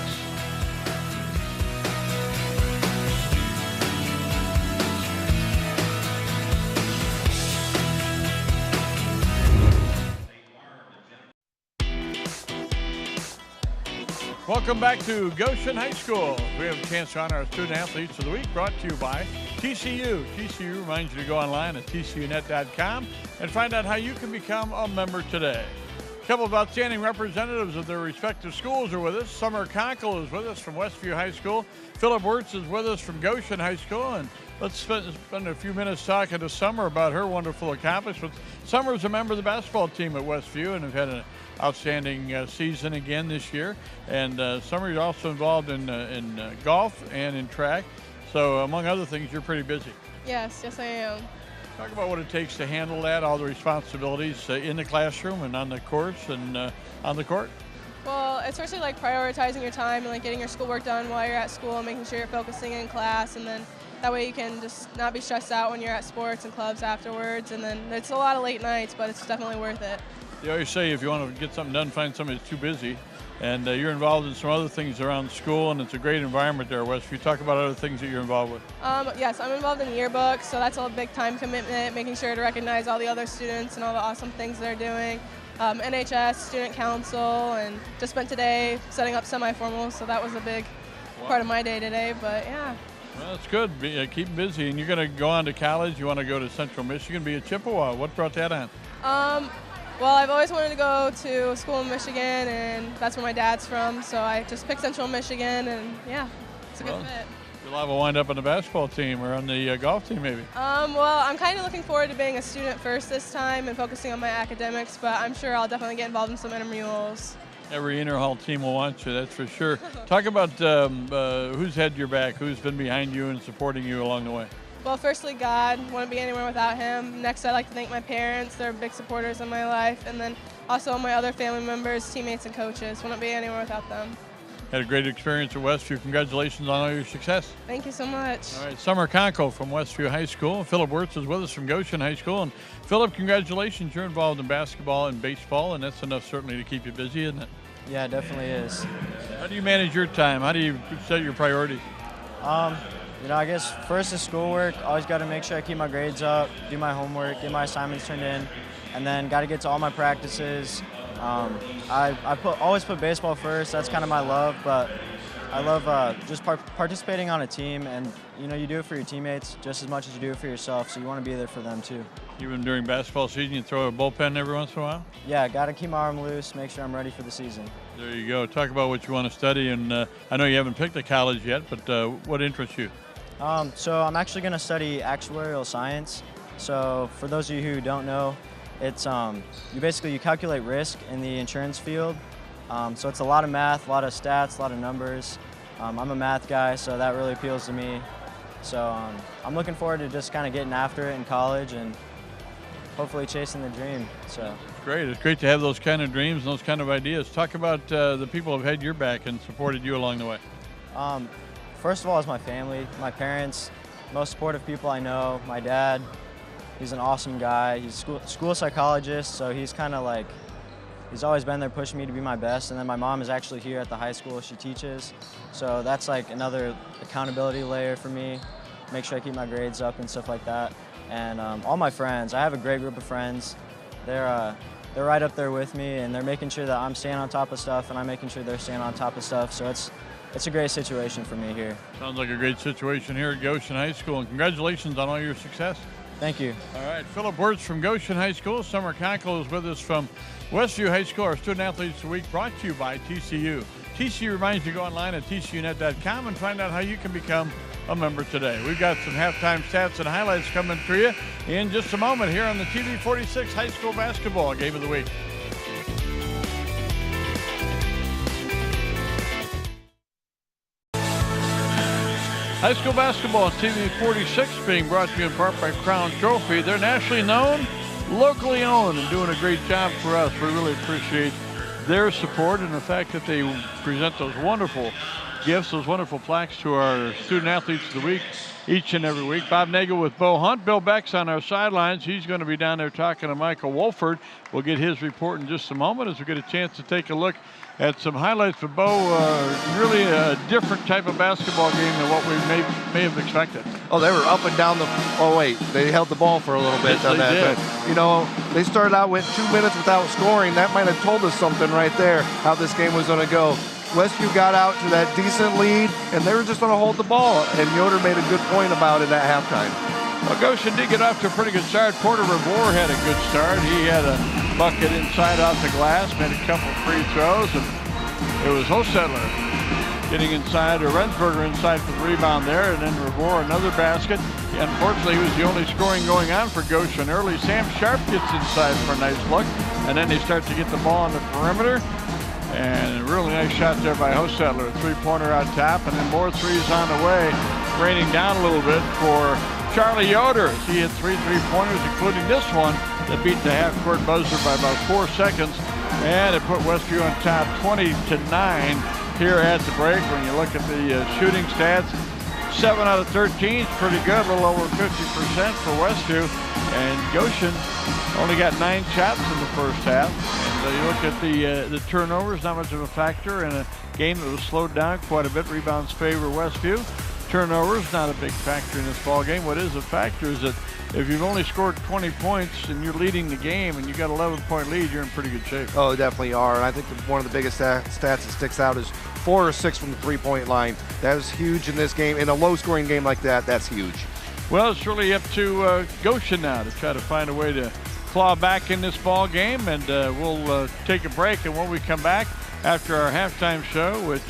Welcome back to Goshen High School. We have a chance to honor our student athletes of the week, brought to you by TCU. TCU reminds you to go online at tcunet.com and find out how you can become a member today. A couple of outstanding representatives of their respective schools are with us. Summer Conkle is with us from Westview High School. Philip Wirtz is with us from Goshen High School. And let's spend a few minutes talking to Summer about her wonderful accomplishments. Summer is a member of the basketball team at Westview and have had an outstanding season again this year. And Summer is also involved in golf and in track. So among other things, you're pretty busy. Yes, I am. Talk about what it takes to handle that, all the responsibilities in the classroom and on the course and on the court. Well, especially like prioritizing your time and like getting your schoolwork done while you're at school, making sure you're focusing in class, and then that way you can just not be stressed out when you're at sports and clubs afterwards. And then it's a lot of late nights, but it's definitely worth it. You always say if you want to get something done, find somebody that's too busy. And you're involved in some other things around school, and it's a great environment there, Wes. If you talk about other things that you're involved with. Yes, I'm involved in yearbooks, so that's a big time commitment, making sure to recognize all the other students and all the awesome things they're doing. NHS, student council, and just spent today setting up semi-formals, so that was a big part of my day today, but yeah. Well, that's good. Keep busy, and you're going to go on to college. You want to go to Central Michigan, be a Chippewa. What brought that on? Well, I've always wanted to go to school in Michigan, and that's where my dad's from, so I just picked Central Michigan, and yeah, it's a good fit. You'll have a wind up on the basketball team or on the golf team, maybe. Well, I'm kind of looking forward to being a student first this time and focusing on my academics, but I'm sure I'll definitely get involved in some intramurals. Every inter-hall team will want you, that's for sure. Talk about who's had your back, who's been behind you and supporting you along the way. Well, firstly, God. Wouldn't be anywhere without him. Next, I'd like to thank my parents. They're big supporters of my life. And then also my other family members, teammates, and coaches. Wouldn't be anywhere without them. Had a great experience at Westview. Congratulations on all your success. Thank you so much. All right, Summer Conkle from Westview High School. Philip Wirtz is with us from Goshen High School. And Philip, congratulations. You're involved in basketball and baseball, and that's enough certainly to keep you busy, isn't it? Yeah, it definitely is. How do you manage your time? How do you set your priorities? I guess first is schoolwork. Always got to make sure I keep my grades up, do my homework, get my assignments turned in, and then got to get to all my practices. I always put baseball first. That's kind of my love, but I love just participating on a team, and you do it for your teammates just as much as you do it for yourself, so you want to be there for them too. Even during basketball season, you throw a bullpen every once in a while? Yeah, got to keep my arm loose, make sure I'm ready for the season. There you go. Talk about what you want to study, and I know you haven't picked a college yet, but what interests you? So I'm actually going to study actuarial science. So for those of you who don't know, it's you calculate risk in the insurance field. So it's a lot of math, a lot of stats, a lot of numbers. I'm a math guy, so that really appeals to me. So I'm looking forward to just kind of getting after it in college and hopefully chasing the dream. So great. It's great to have those kind of dreams and those kind of ideas. Talk about the people who have had your back and supported you along the way. First of all, is my family, my parents, most supportive people I know. My dad, he's an awesome guy. He's a school psychologist, so he's kind of like, he's always been there pushing me to be my best. And then my mom is actually here at the high school she teaches. So that's like another accountability layer for me. Make sure I keep my grades up and stuff like that. And all my friends, I have a great group of friends. They're right up there with me, and they're making sure that I'm staying on top of stuff, and I'm making sure they're staying on top of stuff. So it's a great situation for me here. Sounds like a great situation here at Goshen High School, and congratulations on all your success. Thank you. All right, Philip Wirtz from Goshen High School. Summer Conkle is with us from Westview High School. Our Student Athletes of the Week brought to you by TCU. TCU reminds you to go online at tcunet.com and find out how you can become a member today. We've got some halftime stats and highlights coming to you in just a moment here on the TV 46 High School Basketball Game of the Week. High school basketball on TV 46 being brought to you in part by Crown Trophy. They're nationally known, locally owned, and doing a great job for us. We really appreciate their support and the fact that they present those wonderful gifts, those wonderful plaques to our Student Athletes of the Week each and every week. Bob Nagel with Bo Hunt. Bill Beck's on our sidelines. He's going to be down there talking to Michael Wolford. We'll get his report in just a moment as we get a chance to take a look at some highlights for Bo. Really a different type of basketball game than what we may have expected. Oh, they were up and down the. Oh wait, they held the ball for a little bit on that. Did. But they started out with 2 minutes without scoring. That might have told us something right there how this game was going to go. Westview got out to that decent lead, and they were just going to hold the ball. And Yoder made a good point about it at halftime. Well, Goshen did get off to a pretty good start. Porter Revore had a good start. He had a bucket inside off the glass, made a couple free throws, and it was Hostettler getting inside, or Rensberger inside for the rebound there, and then Revore another basket. Unfortunately, he was the only scoring going on for Goshen early. Sam Sharp gets inside for a nice look, and then they start to get the ball on the perimeter. And a really nice shot there by Hostettler. Three-pointer out top, and then more threes on the way. Raining down a little bit for Charlie Yoder. He had 3 3-pointers, including this one that beat the half-court buzzer by about 4 seconds. And it put Westview on top 20-9 here at the break. When you look at the shooting stats, 7 out of 13 is pretty good, a little over 50% for Westview. And Goshen only got 9 shots in the first half. And you look at the turnovers, not much of a factor in a game that was slowed down quite a bit. Rebounds favor Westview. Turnovers, not a big factor in this ball game. What is a factor is that if you've only scored 20 points and you're leading the game and you got an 11-point lead, you're in pretty good shape. Oh, definitely are. And I think one of the biggest stats that sticks out is 4 or 6 from the three-point line. That was huge in this game. In a low-scoring game like that, that's huge. Well, it's really up to Goshen now to try to find a way to claw back in this ball game, and we'll take a break. And when we come back after our halftime show, which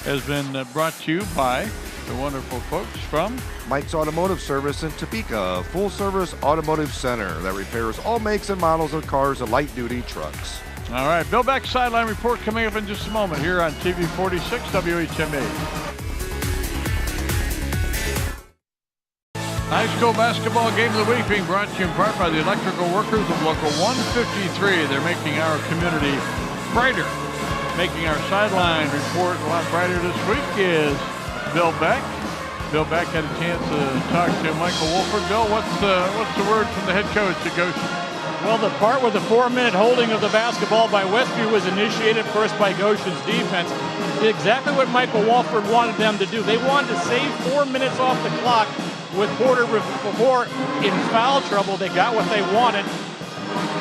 has been brought to you by the wonderful folks from Mike's Automotive Service in Topeka, full-service automotive center that repairs all makes and models of cars and light-duty trucks. All right, Bill Beck's sideline report coming up in just a moment here on TV 46 WHMA. High school basketball game of the week being brought to you in part by the electrical workers of Local 153. They're making our community brighter. Making our sideline report a lot brighter this week is Bill Beck. Bill Beck had a chance to talk to Michael Wolford. Bill, what's the word from the head coach at Goshen? Well, the part with the 4-minute holding of the basketball by Westview was initiated first by Goshen's defense. Exactly what Michael Wolford wanted them to do. They wanted to save 4 minutes off the clock with Porter before in foul trouble. They got what they wanted.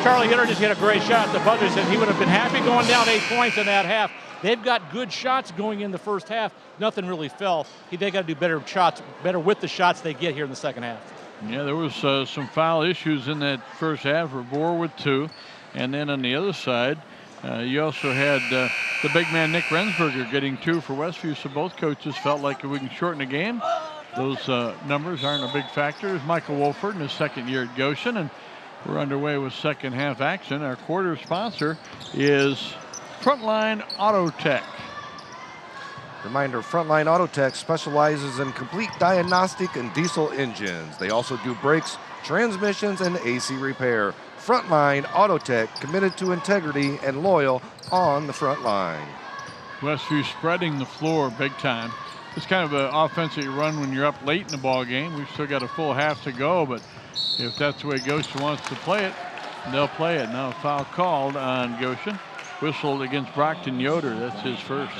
Charlie Hitter just hit a great shot at the buzzer. Said he would have been happy going down 8 points in that half. They've got good shots going in the first half. Nothing really fell. They got to do better with the shots they get here in the second half. Yeah, there was some foul issues in that first half. Rebor with 2. And then on the other side, you also had the big man Nick Rensberger getting 2 for Westview. So both coaches felt like if we can shorten the game, those numbers aren't a big factor. There's Michael Wolford in his second year at Goshen, and we're underway with second half action. Our quarter sponsor is Frontline Auto Tech. Reminder, Frontline Auto Tech specializes in complete diagnostic and diesel engines. They also do brakes, transmissions, and AC repair. Frontline Auto Tech, committed to integrity and loyal on the front line. Westview spreading the floor big time. It's kind of an offense that you run when you're up late in the ball game. We've still got a full half to go, but if that's the way Goshen wants to play it, they'll play it. Now a foul called on Goshen. Whistled against Brockton Yoder. That's his first.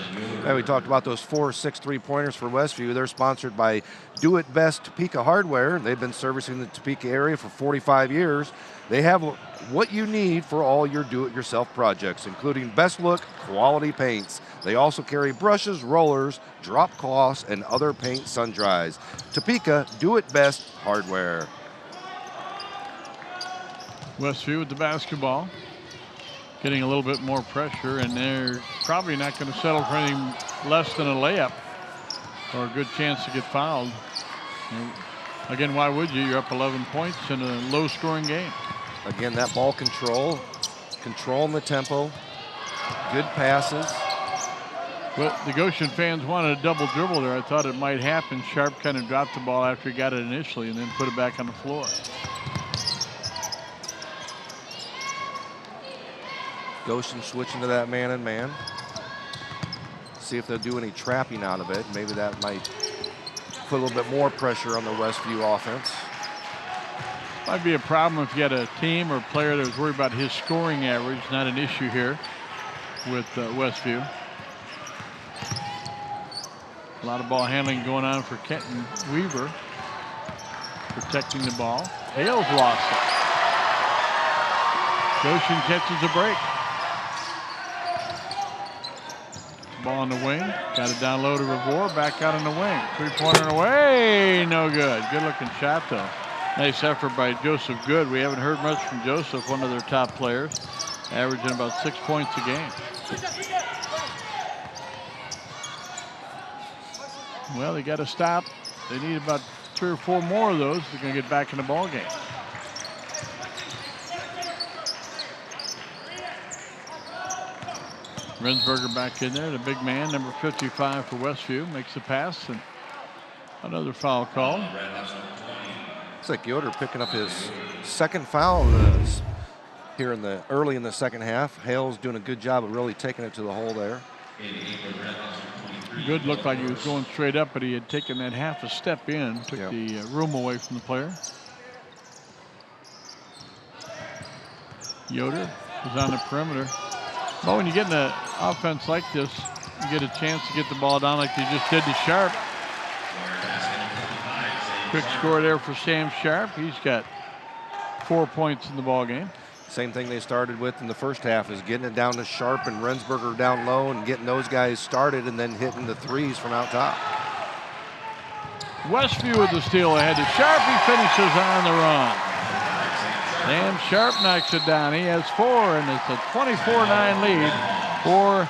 Yeah, we talked about those 4 6-3 pointers for Westview. They're sponsored by Do It Best Topeka Hardware. They've been servicing the Topeka area for 45 years. They have what you need for all your do-it-yourself projects, including best look, quality paints. They also carry brushes, rollers, drop cloths, and other paint sun dries. Topeka Do It Best Hardware. Westview with the basketball. Getting a little bit more pressure, and they're probably not going to settle for anything less than a layup or a good chance to get fouled. Again, why would you? You're up 11 points in a low-scoring game. Again, that ball controlling the tempo, good passes. Well, the Goshen fans wanted a double dribble there. I thought it might happen. Sharp kind of dropped the ball after he got it initially and then put it back on the floor. Goshen switching to that man-and-man. See if they'll do any trapping out of it. Maybe that might put a little bit more pressure on the Westview offense. Might be a problem if you had a team or a player that was worried about his scoring average. Not an issue here with Westview. A lot of ball handling going on for Kenton Weaver. Protecting the ball. Hales lost it. Goshen catches a break. Ball on the wing. Got it down low to Rebor. Back out on the wing. 3-pointer away. No good. Good looking shot though. Nice effort by Joseph Good. We haven't heard much from Joseph, one of their top players. Averaging about 6 points a game. Well, they got to stop. They need about 3 or 4 more of those. They're going to get back in the ball game. Rensberger back in there, the big man, number 55 for Westview, makes the pass, and another foul call. Looks like Yoder picking up his second foul here early in the second half. Hale's doing a good job of really taking it to the hole there. Good, looked like he was going straight up, but he had taken that half a step in, took the room away from the player. Yoder is on the perimeter. Well, when you get in an offense like this, you get a chance to get the ball down like you just did to Sharp. Quick score there for Sam Sharp. He's got 4 points in the ball game. Same thing they started with in the first half is getting it down to Sharp and Rensberger down low and getting those guys started and then hitting the threes from out top. Westview with the steal ahead to Sharp. He finishes on the run. Sam Sharp knocks it down. He has 4, and it's a 24-9 lead for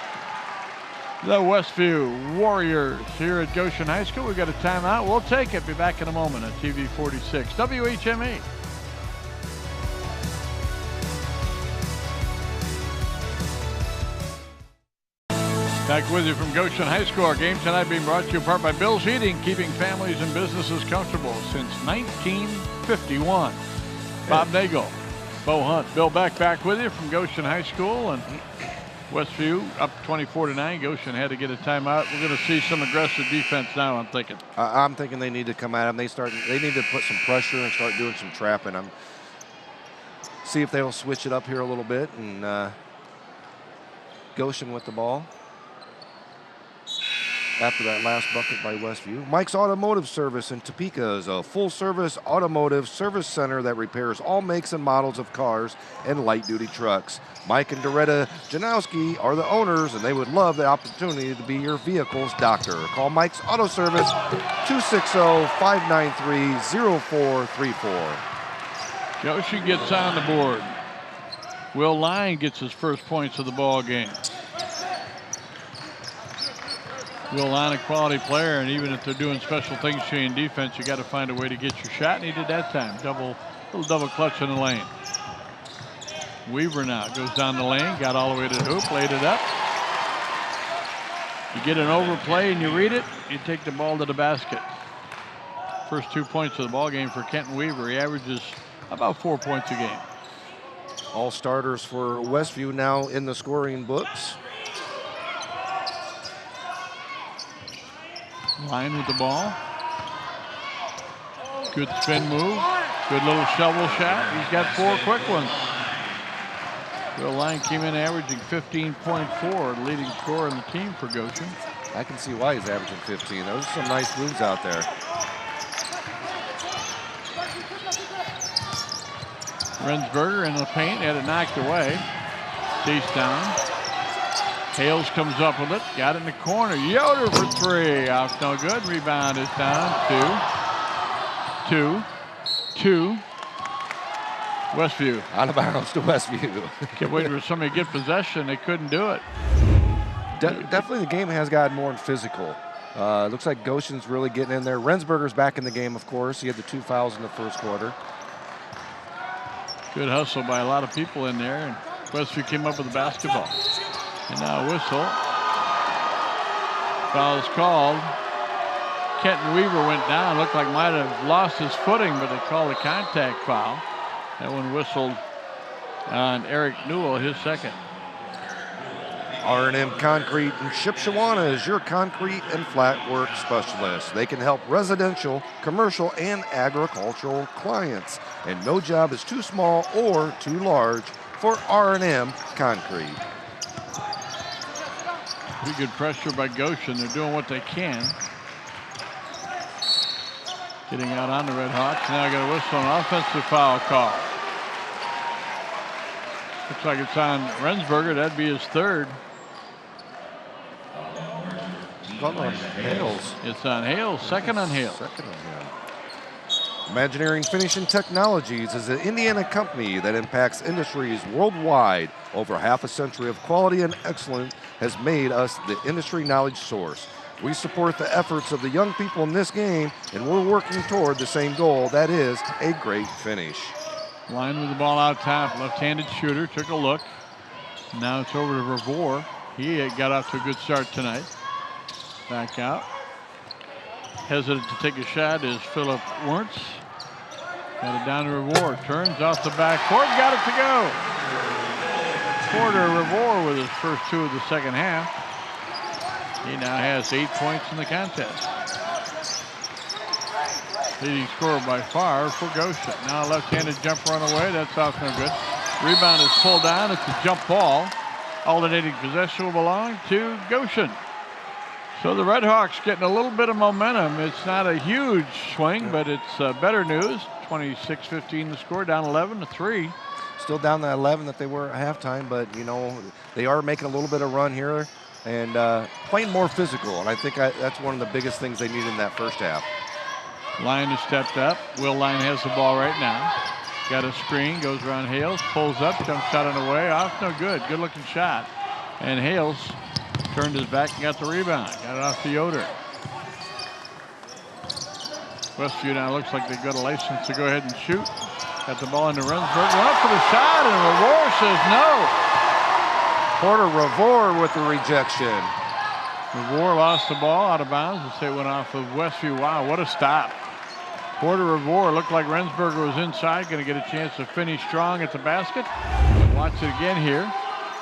the Westview Warriors here at Goshen High School. We've got a timeout. We'll take it. Be back in a moment on TV 46 WHME. Back with you from Goshen High School. Our game tonight being brought to you in part by Bill's Heating, keeping families and businesses comfortable since 1951. Bob Nagel, Bo Hunt, Bill Beck back with you from Goshen High School. And Westview up 24-9. Goshen had to get a timeout. We're going to see some aggressive defense now, I'm thinking. I'm thinking they need to come at them. They need to put some pressure and start doing some trapping. See if they'll switch it up here a little bit. And Goshen with the ball. After that last bucket by Westview. Mike's Automotive Service in Topeka is a full-service automotive service center that repairs all makes and models of cars and light-duty trucks. Mike and Doretta Janowski are the owners, and they would love the opportunity to be your vehicle's doctor. Call Mike's Auto Service, 260-593-0434. Goshen gets on the board. Will Line gets his first points of the ball game. Will Line, a quality player, and even if they're doing special things to you in defense, you got to find a way to get your shot, and he did that time. Little double clutch in the lane. Weaver now goes down the lane, got all the way to the hoop, laid it up. You get an overplay and you read it, you take the ball to the basket. First 2 points of the ball game for Kenton Weaver. He averages about 4 points a game. All starters for Westview now in the scoring books. Line with the ball. Good spin move. Good little shovel shot. He's got 4 quick ones. Will Line came in averaging 15.4, leading scorer in the team for Goshen. I can see why he's averaging 15. Those are some nice moves out there. Rensberger in the paint, had it knocked away. Chase down. Hales comes up with it, got it in the corner. Yoder for 3, off no good. Rebound is down. 2. Westview. Out of bounds to Westview. Kept waiting for somebody to get possession. They couldn't do it. Definitely the game has gotten more physical. Looks like Goshen's really getting in there. Rensberger's back in the game, of course. He had the 2 fouls in the first quarter. Good hustle by a lot of people in there. And Westview came up with the basketball. And now a whistle. Foul is called. Kenton Weaver went down. Looked like might have lost his footing, but they called a contact foul. That one whistled on Eric Newell, his second. R&M Concrete in Shipshewana is your concrete and flat work specialist. They can help residential, commercial, and agricultural clients. And no job is too small or too large for R&M Concrete. Pretty good pressure by Goshen. They're doing what they can. Getting out on the Red Hawks. Now got a whistle, an offensive foul call. Looks like it's on Rensberger. That'd be his 3rd. On Hales. It's on Hales. Second on Hales. Imagineering Finishing Technologies is an Indiana company that impacts industries worldwide. Over half a century of quality and excellence has made us the industry knowledge source. We support the efforts of the young people in this game, and we're working toward the same goal, that is a great finish. Line with the ball out top. Left-handed shooter. Took a look. Now it's over to Revore. He got off to a good start tonight. Back out. Hesitant to take a shot is Philip Werntz. Got it down to Revore. Turns off the backcourt. Got it to go. Porter Revore with his first 2 of the second half. He now has 8 points in the contest. Leading scorer by far for Goshen. Now a left-handed jumper on the way. That's off no good. Rebound is pulled down. It's a jump ball. Alternating possession will belong to Goshen. So the Red Hawks getting a little bit of momentum. It's not a huge swing, but it's better news. 26-15 the score, down 11-3. Still down the 11 that they were at halftime, but, you know, they are making a little bit of run here and playing more physical. And I think that's one of the biggest things they need in that first half. Line has stepped up. Will Line has the ball right now. Got a screen, goes around Hales, pulls up, jump shot on the way. Off no good. Good looking shot. And Hales turned his back and got the rebound. Got it off to Yoder. Westview now looks like they've got a license to go ahead and shoot. Got the ball into Rensberg. Went up for the shot, and Revore says no. Porter Revore with the rejection. Revore lost the ball out of bounds. They say it went off of Westview. Wow, what a stop. Porter Revore looked like Rensberger was inside, going to get a chance to finish strong at the basket. Watch it again here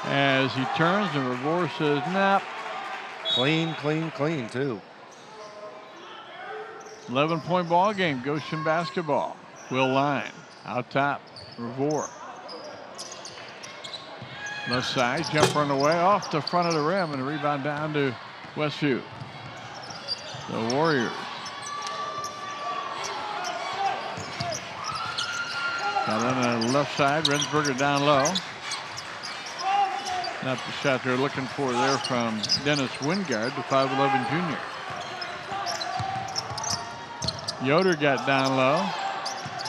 as he turns and Revore says, nah. Clean, clean, clean, too. 11-point ball game, Goshen basketball. Will Line out top, Revore. Left side, jumper on the way, off the front of the rim, and a rebound down to Westview. The Warriors. Got on the left side, Rensberger down low. Not the shot they're looking for there from Dennis Wingard, the 5'11 junior. Yoder got down low.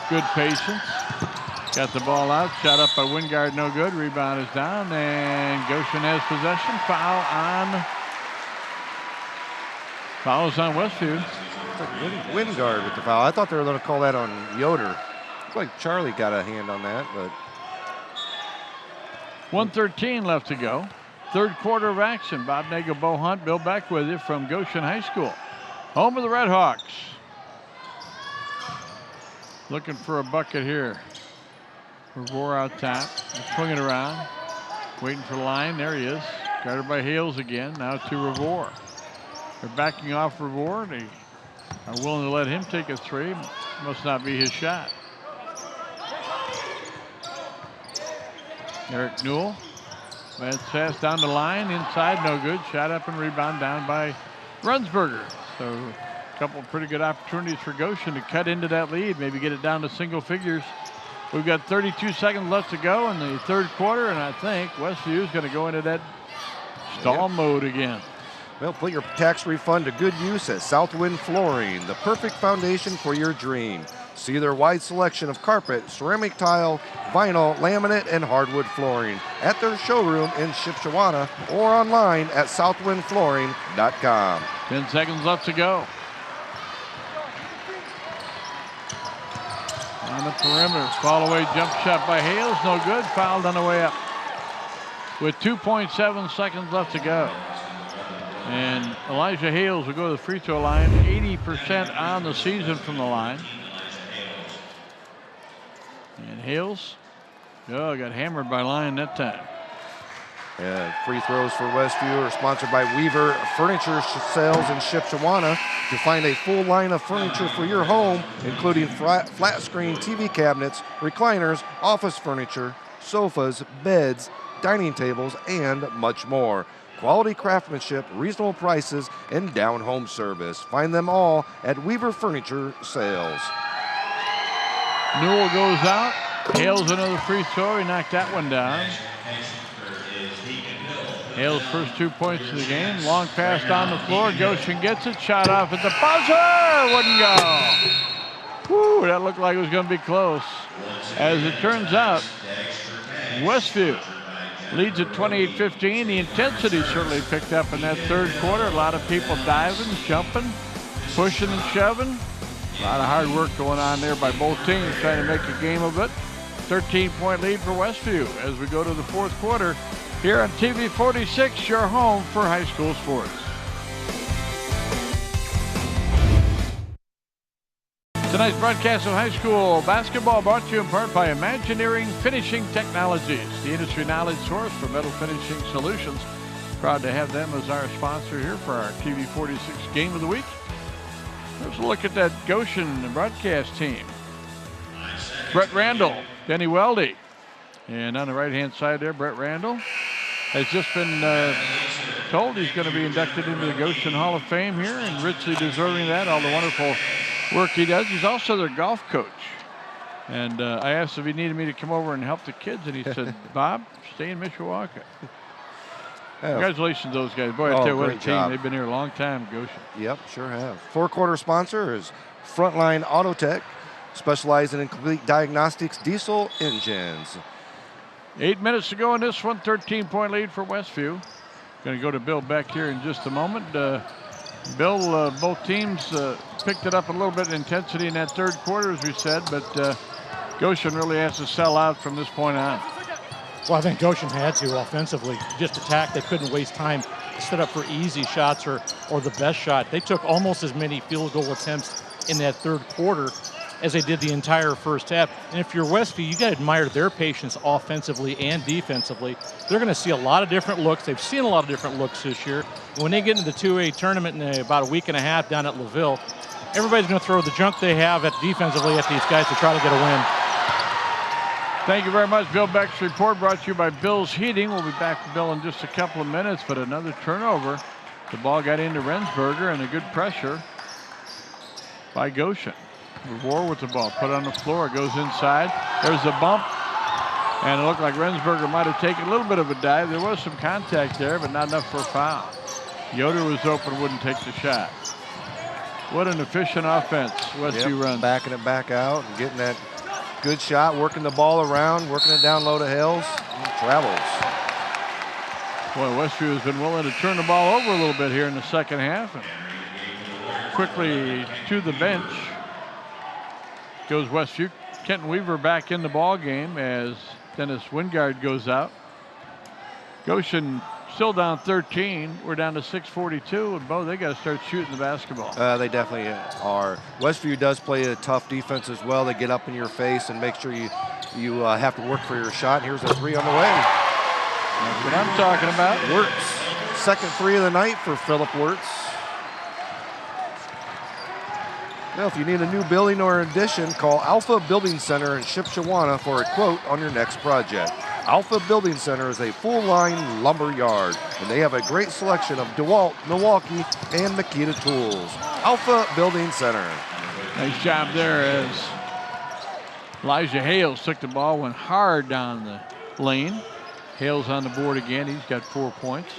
Good patience. Got the ball out. Shot up by Wingard, no good. Rebound is down, and Goshen has possession. Fouls on Westview. Like Wingard with the foul. I thought they were going to call that on Yoder. Looks like Charlie got a hand on that, but 1:13 left to go. Third quarter of action. Bob Nagel, Bo Hunt, Bill Beck with you from Goshen High School. Home of the Red Hawks. Looking for a bucket here. Revore out top. Swinging around. Waiting for the line. There he is. Guarded by Hales again. Now to Revore. They're backing off Revore. They are willing to let him take a three. Must not be his shot. Eric Newell. That's pass down the line. Inside, no good. Shot up and rebound down by Rensberger. So a couple of pretty good opportunities for Goshen to cut into that lead. Maybe get it down to single figures. We've got 32 seconds left to go in the third quarter, and I think Westview is going to go into that stall mode again. well, put your tax refund to good use at Southwind Flooring, the perfect foundation for your dream. See their wide selection of carpet, ceramic tile, vinyl, laminate, and hardwood flooring at their showroom in Shipshewana or online at southwindflooring.com. 10 seconds left to go. On the perimeter, fall away jump shot by Hales, no good, fouled on the way up. With 2.7 seconds left to go. And Elijah Hales will go to the free throw line, 80% on the season from the line. And Hales, got hammered by Lyon that time. Free throws for Westview are sponsored by Weaver Furniture Sales in Shipshewana. To find a full line of furniture for your home, including flat screen TV cabinets, recliners, office furniture, sofas, beds, dining tables, and much more. Quality craftsmanship, reasonable prices, and down home service. Find them all at Weaver Furniture Sales. Newell goes out. Hales another free throw. He knocked that one down. Hales' first 2 points of the game. Long pass down the floor. Goshen gets it. Shot off at the buzzer. Wouldn't go. Whew, that looked like it was going to be close. As it turns out, Westview leads at 28-15. The intensity certainly picked up in that third quarter. A lot of people diving, jumping, pushing and shoving. A lot of hard work going on there by both teams trying to make a game of it. 13-point lead for Westview as we go to the fourth quarter here on TV 46, your home for high school sports. Tonight's broadcast of high school basketball brought to you in part by Imagineering Finishing Technologies, the industry knowledge source for metal finishing solutions. Proud to have them as our sponsor here for our TV 46 Game of the Week. Let's look at that Goshen broadcast team. Brett Randall, Denny Weldy. And on the right-hand side there, Brett Randall has just been told he's going to be inducted into the Goshen Hall of Fame here, and richly deserving that, all the wonderful work he does. He's also their golf coach. And I asked if he needed me to come over and help the kids, and he said, Bob, stay in Mishawaka. Congratulations to those guys. Boy, I tell you what a team. Job. They've been here a long time, Goshen. Yep, sure have. Four-quarter sponsor is Frontline Auto Tech, specializing in complete diagnostics diesel engines. 8 minutes to go in this one, 13-point lead for Westview. Going to go to Bill Beck here in just a moment. Bill, both teams picked it up a little bit in intensity in that third quarter, as we said, but Goshen really has to sell out from this point on. Well, I think Goshen had to offensively just attack. They couldn't waste time set up for easy shots or the best shot. They took almost as many field goal attempts in that third quarter as they did the entire first half. And if you're Westview, you got to admire their patience offensively and defensively. They're going to see a lot of different looks. They've seen a lot of different looks this year. When they get into the 2A tournament in about a week and a half down at LaVille, everybody's going to throw the junk they have defensively at these guys to try to get a win. Thank you very much. Bill Beck's report brought to you by Bill's Heating. We'll be back with Bill in just a couple of minutes, but another turnover. The ball got into Rensberger, and a good pressure by Goshen. Revore with the ball, put on the floor, it goes inside. There's a bump, and it looked like Rensberger might have taken a little bit of a dive. There was some contact there, but not enough for a foul. Yoder was open, wouldn't take the shot. What an efficient offense Westview runs. Backing it back out and getting that good shot, working the ball around, working it down low to Hales, and travels. Boy, Westview has been willing to turn the ball over a little bit here in the second half. And quickly to the bench goes Westview. Kenton Weaver back in the ball game as Dennis Wingard goes out. Goshen still down 13. We're down to 6:42, and Bo, they got to start shooting the basketball. They definitely are. Westview does play a tough defense as well. They get up in your face and make sure you have to work for your shot. Here's a three on the way. That's what I'm talking about. Wirtz, second three of the night for Philip Wirtz. Now, if you need a new building or addition, call Alpha Building Center in Shipshewana for a quote on your next project. Alpha Building Center is a full-line lumber yard, and they have a great selection of DeWalt, Milwaukee, and Makita tools. Alpha Building Center. Nice job there as Elijah Hales took the ball, went hard down the lane. Hales on the board again. He's got 4 points.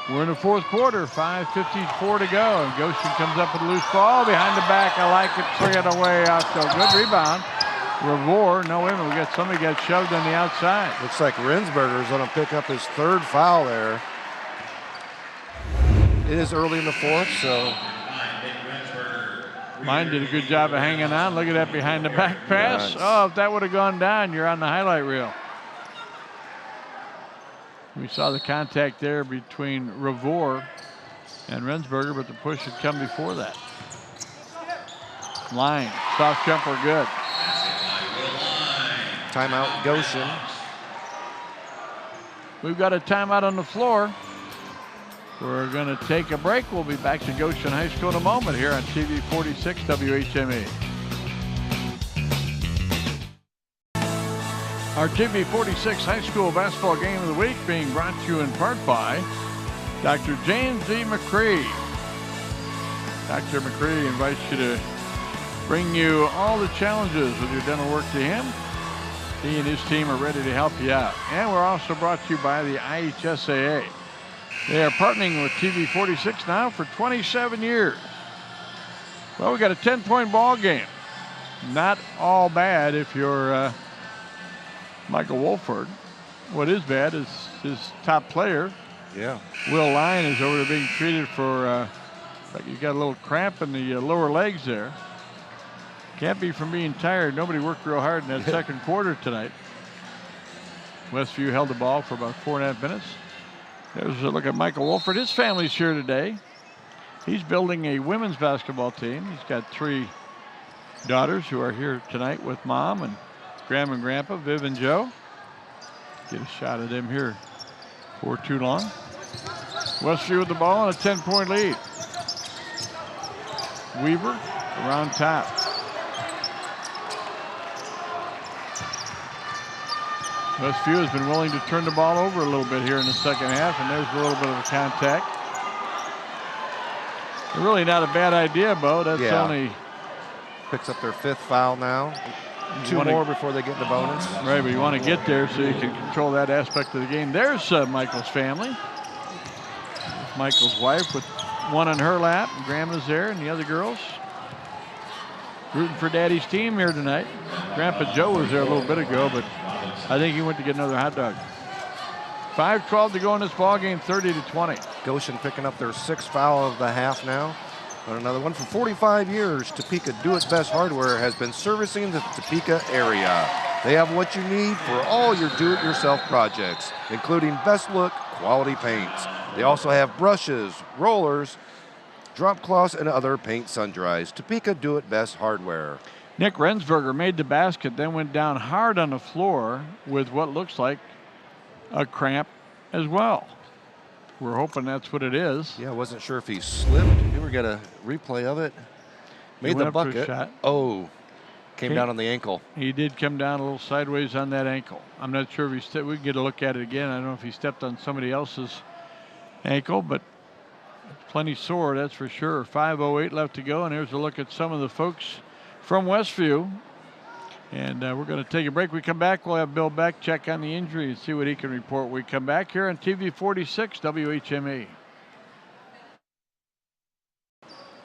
We're in the fourth quarter, 5:54 to go. And Goshen comes up with a loose ball behind the back. I like it. Three it away out. So good rebound. Revore, no, wait a minute, somebody got shoved on the outside. Looks like Rensberger is going to pick up his third foul there. It is early in the fourth, so. Mine did a good job of hanging on. Look at that behind the back pass. Nice. Oh, if that would have gone down, you're on the highlight reel. We saw the contact there between Revore and Rensberger, but the push had come before that. Line, soft jumper, good. Timeout, Goshen. We've got a timeout on the floor. We're going to take a break. We'll be back to Goshen High School in a moment here on TV 46 WHME. Our TV 46 High School Basketball Game of the Week being brought to you in part by Dr. James D. McCree. Dr. McCree invites you to bring you all the challenges with your dental work to him. He and his team are ready to help you out. And we're also brought to you by the IHSAA. They are partnering with TV 46 now for 27 years. Well, we got a 10-point ball game. Not all bad if you're Michael Wolford. What is bad is his top player. Yeah. Will Lyon is over there being treated for, like he's got a little cramp in the lower legs there. Can't be from being tired. Nobody worked real hard in that second quarter tonight. Westview held the ball for about 4.5 minutes. There's a look at Michael Wolford. His family's here today. He's building a women's basketball team. He's got 3 daughters who are here tonight with Mom and Grandma and Grandpa, Viv and Joe. Get a shot at them here for too long. Westview with the ball and a 10-point lead. Weaver around top. Westview has been willing to turn the ball over a little bit here in the second half, and there's a little bit of a contact. Really not a bad idea, Bo. That's only... Picks up their 5th foul now. 2 more before they get the bonus. Right, but you want to get there so you can control that aspect of the game. There's Michael's family. Michael's wife with one on her lap, and Grandma's there, and the other girls. Rooting for Daddy's team here tonight. Grandpa Joe was there a little bit ago, but I think he went to get another hot dog. 5:12 to go in this ball game, 30-20. Goshen picking up their 6th foul of the half now. But another one. For 45 years, Topeka Do It Best Hardware has been servicing the Topeka area. They have what you need for all your do-it-yourself projects, including best look, quality paints. They also have brushes, rollers, drop cloths, and other paint sundries. Topeka Do It Best Hardware. Nick Rensberger made the basket, then went down hard on the floor with what looks like a cramp as well. We're hoping that's what it is. Yeah, I wasn't sure if he slipped. We were going to replay of it. Made the bucket. Oh, came down on the ankle. He did come down a little sideways on that ankle. I'm not sure if he stepped. We can get a look at it again. I don't know if he stepped on somebody else's ankle, but plenty sore, that's for sure. 5:08 left to go, and here's a look at some of the folks from Westview. And we're going to take a break. We come back, we'll have Bill Beck check on the injury and see what he can report. We come back here on TV 46 WHME.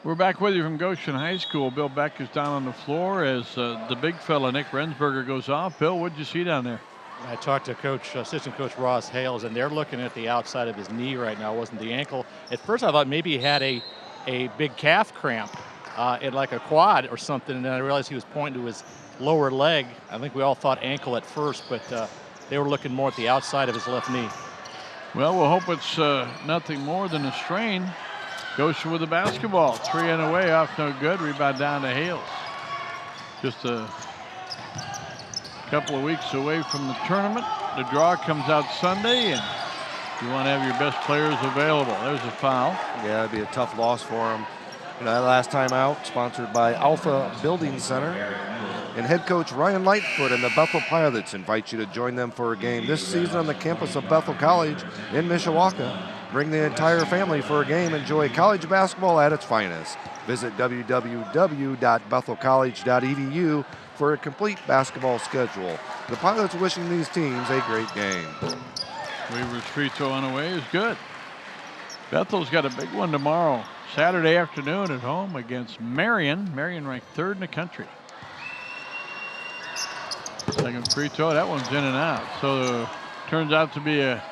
We're back with you from Goshen High School. Bill Beck is down on the floor as the big fella, Nick Rensberger, goes off. Bill, what did you see down there? I talked to assistant coach Ross Hales, and they're looking at the outside of his knee right now. It wasn't the ankle. At first, I thought maybe he had a big calf cramp, in like a quad or something, and then I realized he was pointing to his lower leg. I think we all thought ankle at first, but they were looking more at the outside of his left knee. Well, we'll hope it's nothing more than a strain. Goshen with the basketball. 3 and away, off no good. Rebound down to Hales. Just a couple of weeks away from the tournament. The draw comes out Sunday, and you want to have your best players available. There's a foul. Yeah, it'd be a tough loss for him. You know, that last time out, sponsored by Alpha Building Center. And head coach Ryan Lightfoot and the Bethel Pilots invite you to join them for a game this season on the campus of Bethel College in Mishawaka. Bring the entire family for a game. Enjoy college basketball at its finest. Visit www.bethelcollege.edu for a complete basketball schedule. The Pilots wishing these teams a great game. Weaver's free throw on the way is good. Bethel's got a big one tomorrow, Saturday afternoon at home against Marion. Marion ranked 3rd in the country. Second free throw, that one's in and out. So turns out to be a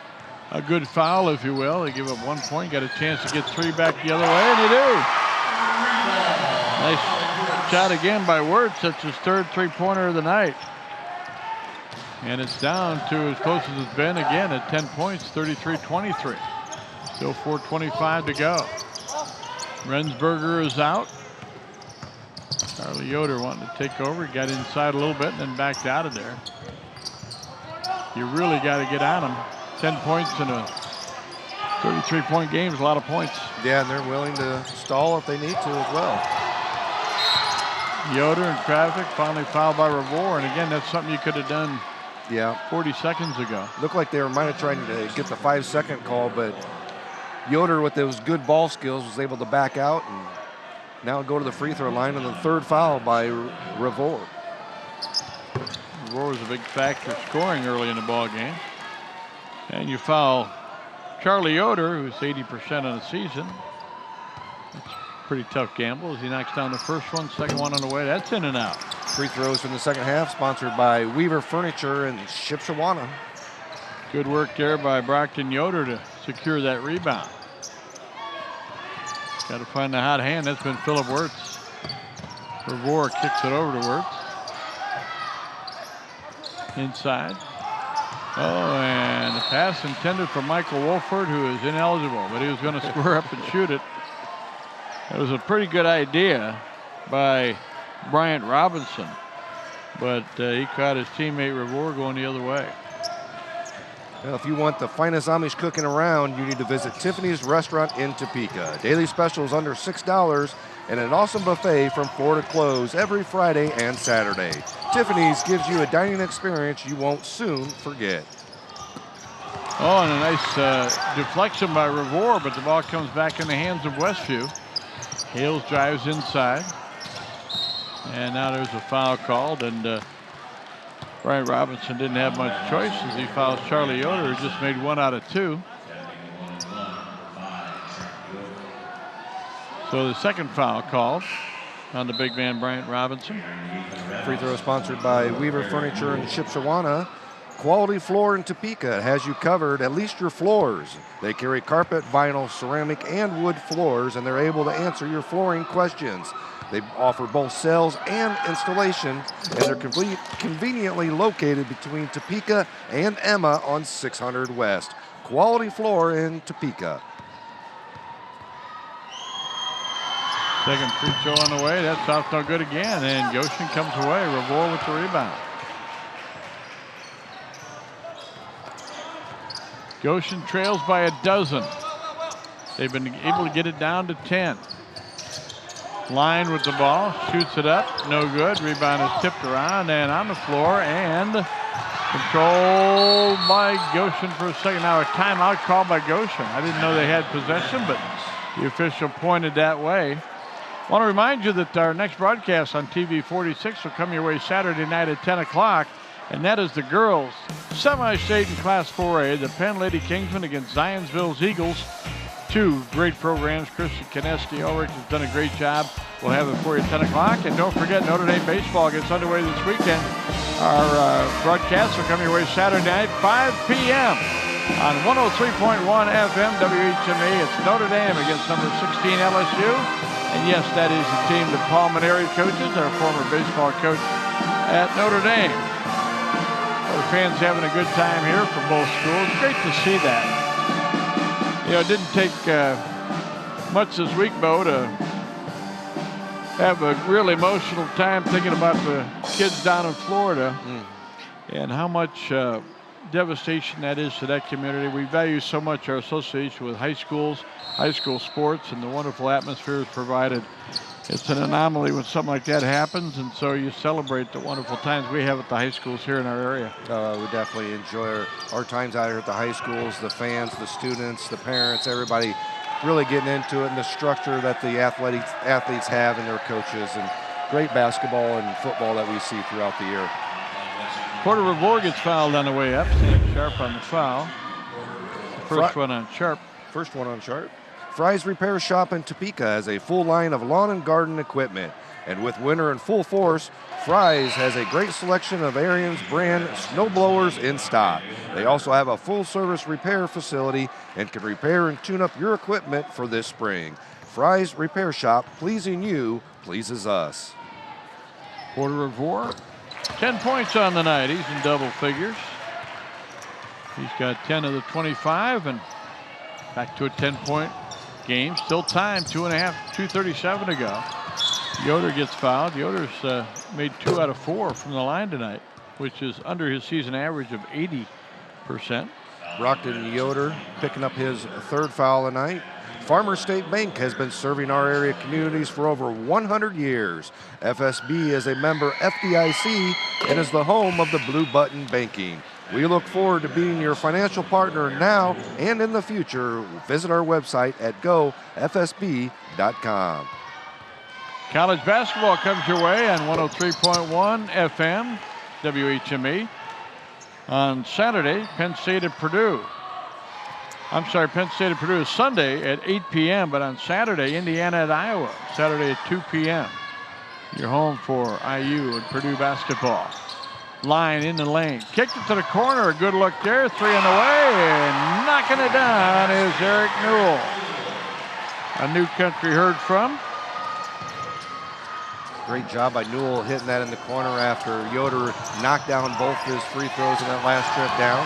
good foul, if you will. They give up 1 point, got a chance to get 3 back the other way, and they do. Nice shot again by Wirtz. That's his 3rd three-pointer of the night. And it's down to as close as it's been again at 10 points, 33-23. Still 4:25 to go. Rensberger is out. Charlie Yoder wanting to take over. He got inside a little bit and then backed out of there. You really got to get on him. 10 points in a 33-point game is a lot of points. Yeah, and they're willing to stall if they need to as well. Yoder in traffic, finally fouled by Revore, and again, that's something you could have done 40 seconds ago. Looked like they might have tried to get the 5-second call, but Yoder, with those good ball skills, was able to back out and now go to the free throw line on the 3rd foul by Revore. Revore was a big factor scoring early in the ball game. And you foul Charlie Yoder, who's 80% on the season. That's a pretty tough gamble as he knocks down the first one, second one on the way. That's in and out. Free throws in the second half, sponsored by Weaver Furniture and Shipshawana. Good work there by Brockton Yoder to secure that rebound. Got to find the hot hand. That's been Philip Wirtz. Revore kicks it over to Wirtz. Inside. Oh, and a pass intended for Michael Wolford, who is ineligible, but he was going to square up and shoot it. It was a pretty good idea by Bryant Robinson, but he caught his teammate Revore going the other way. Well, if you want the finest Amish cooking around, you need to visit Tiffany's Restaurant in Topeka. Daily specials under $6 and an awesome buffet from 4 to close every Friday and Saturday. Tiffany's gives you a dining experience you won't soon forget. Oh, and a nice deflection by Revore, but the ball comes back in the hands of Westview. Hales drives inside. And now there's a foul called, and Brian Robinson didn't have much choice as he fouls Charlie Yoder, who just made 1 out of 2. So the second foul called on the big man, Bryant Robinson. Free throw sponsored by Weaver Furniture and Shipshawana. Quality Floor in Topeka has you covered, at least your floors. They carry carpet, vinyl, ceramic, and wood floors, and they're able to answer your flooring questions. They offer both sales and installation, and they're conveniently located between Topeka and Emma on 600 West. Quality Floor in Topeka. Second free throw on the way. That's off no good again, and Goshen comes away. Revore with the rebound. Goshen trails by a dozen. They've been able to get it down to 10. Line with the ball, shoots it up, no good. Rebound is tipped around and on the floor and controlled by Goshen for a second. Now a timeout called by Goshen. I didn't know they had possession, but the official pointed that way. I want to remind you that our next broadcast on TV 46 will come your way Saturday night at 10 o'clock, and that is the girls semi-state in Class 4A, the Penn Lady Kingsmen against Zionsville's Eagles. Two great programs. Christian Kineski Ulrich has done a great job. We'll have it for you at 10 o'clock. And don't forget, Notre Dame baseball gets underway this weekend. Our broadcasts will come your way Saturday night, 5 p.m. on 103.1 FM WHME. It's Notre Dame against number 16 LSU. And yes, that is the team that Paul Maneri coaches, our former baseball coach at Notre Dame. The fans having a good time here from both schools. Great to see that. You know, it didn't take much this week, Bo, to have a real emotional time thinking about the kids down in Florida and how much devastation that is to that community. We value so much our association with high schools, high school sports, and the wonderful atmosphere is provided. It's an anomaly when something like that happens, and so you celebrate the wonderful times we have at the high schools here in our area. We definitely enjoy our times out here at the high schools, the fans, the students, the parents, everybody really getting into it, and the structure that the athletes have and their coaches, and great basketball and football that we see throughout the year. Porter Revore gets fouled on the way up. Sam Sharp on the foul. First one on Sharp. First one on Sharp. Fry's Repair Shop in Topeka has a full line of lawn and garden equipment. And with winter in full force, Fry's has a great selection of Ariens brand snow blowers in stock. They also have a full-service repair facility and can repair and tune up your equipment for this spring. Fry's Repair Shop, pleasing you, pleases us. Porter Revore, 10 points on the night. He's in double figures. He's got 10 of the 25 and back to a 10-point game. Still time, 2:37 to go. Yoder gets fouled. Yoder's made 2 out of 4 from the line tonight, which is under his season average of 80%. Brockton Yoder picking up his third foul tonight. Farmers State Bank has been serving our area communities for over 100 years. FSB is a member FDIC and is the home of the Blue Button Banking. We look forward to being your financial partner now and in the future. Visit our website at gofsb.com. College basketball comes your way on 103.1 FM WHME. On Saturday, Penn State and Purdue. Penn State and Purdue is Sunday at 8 p.m., but on Saturday, Indiana at Iowa. Saturday at 2 p.m. You're home for IU and Purdue basketball. Line in the lane. Kicked it to the corner. A good look there. 3 on the way. And knocking it down is Eric Newell. A New Country heard from. Great job by Newell hitting that in the corner after Yoder knocked down both his free throws in that last trip down.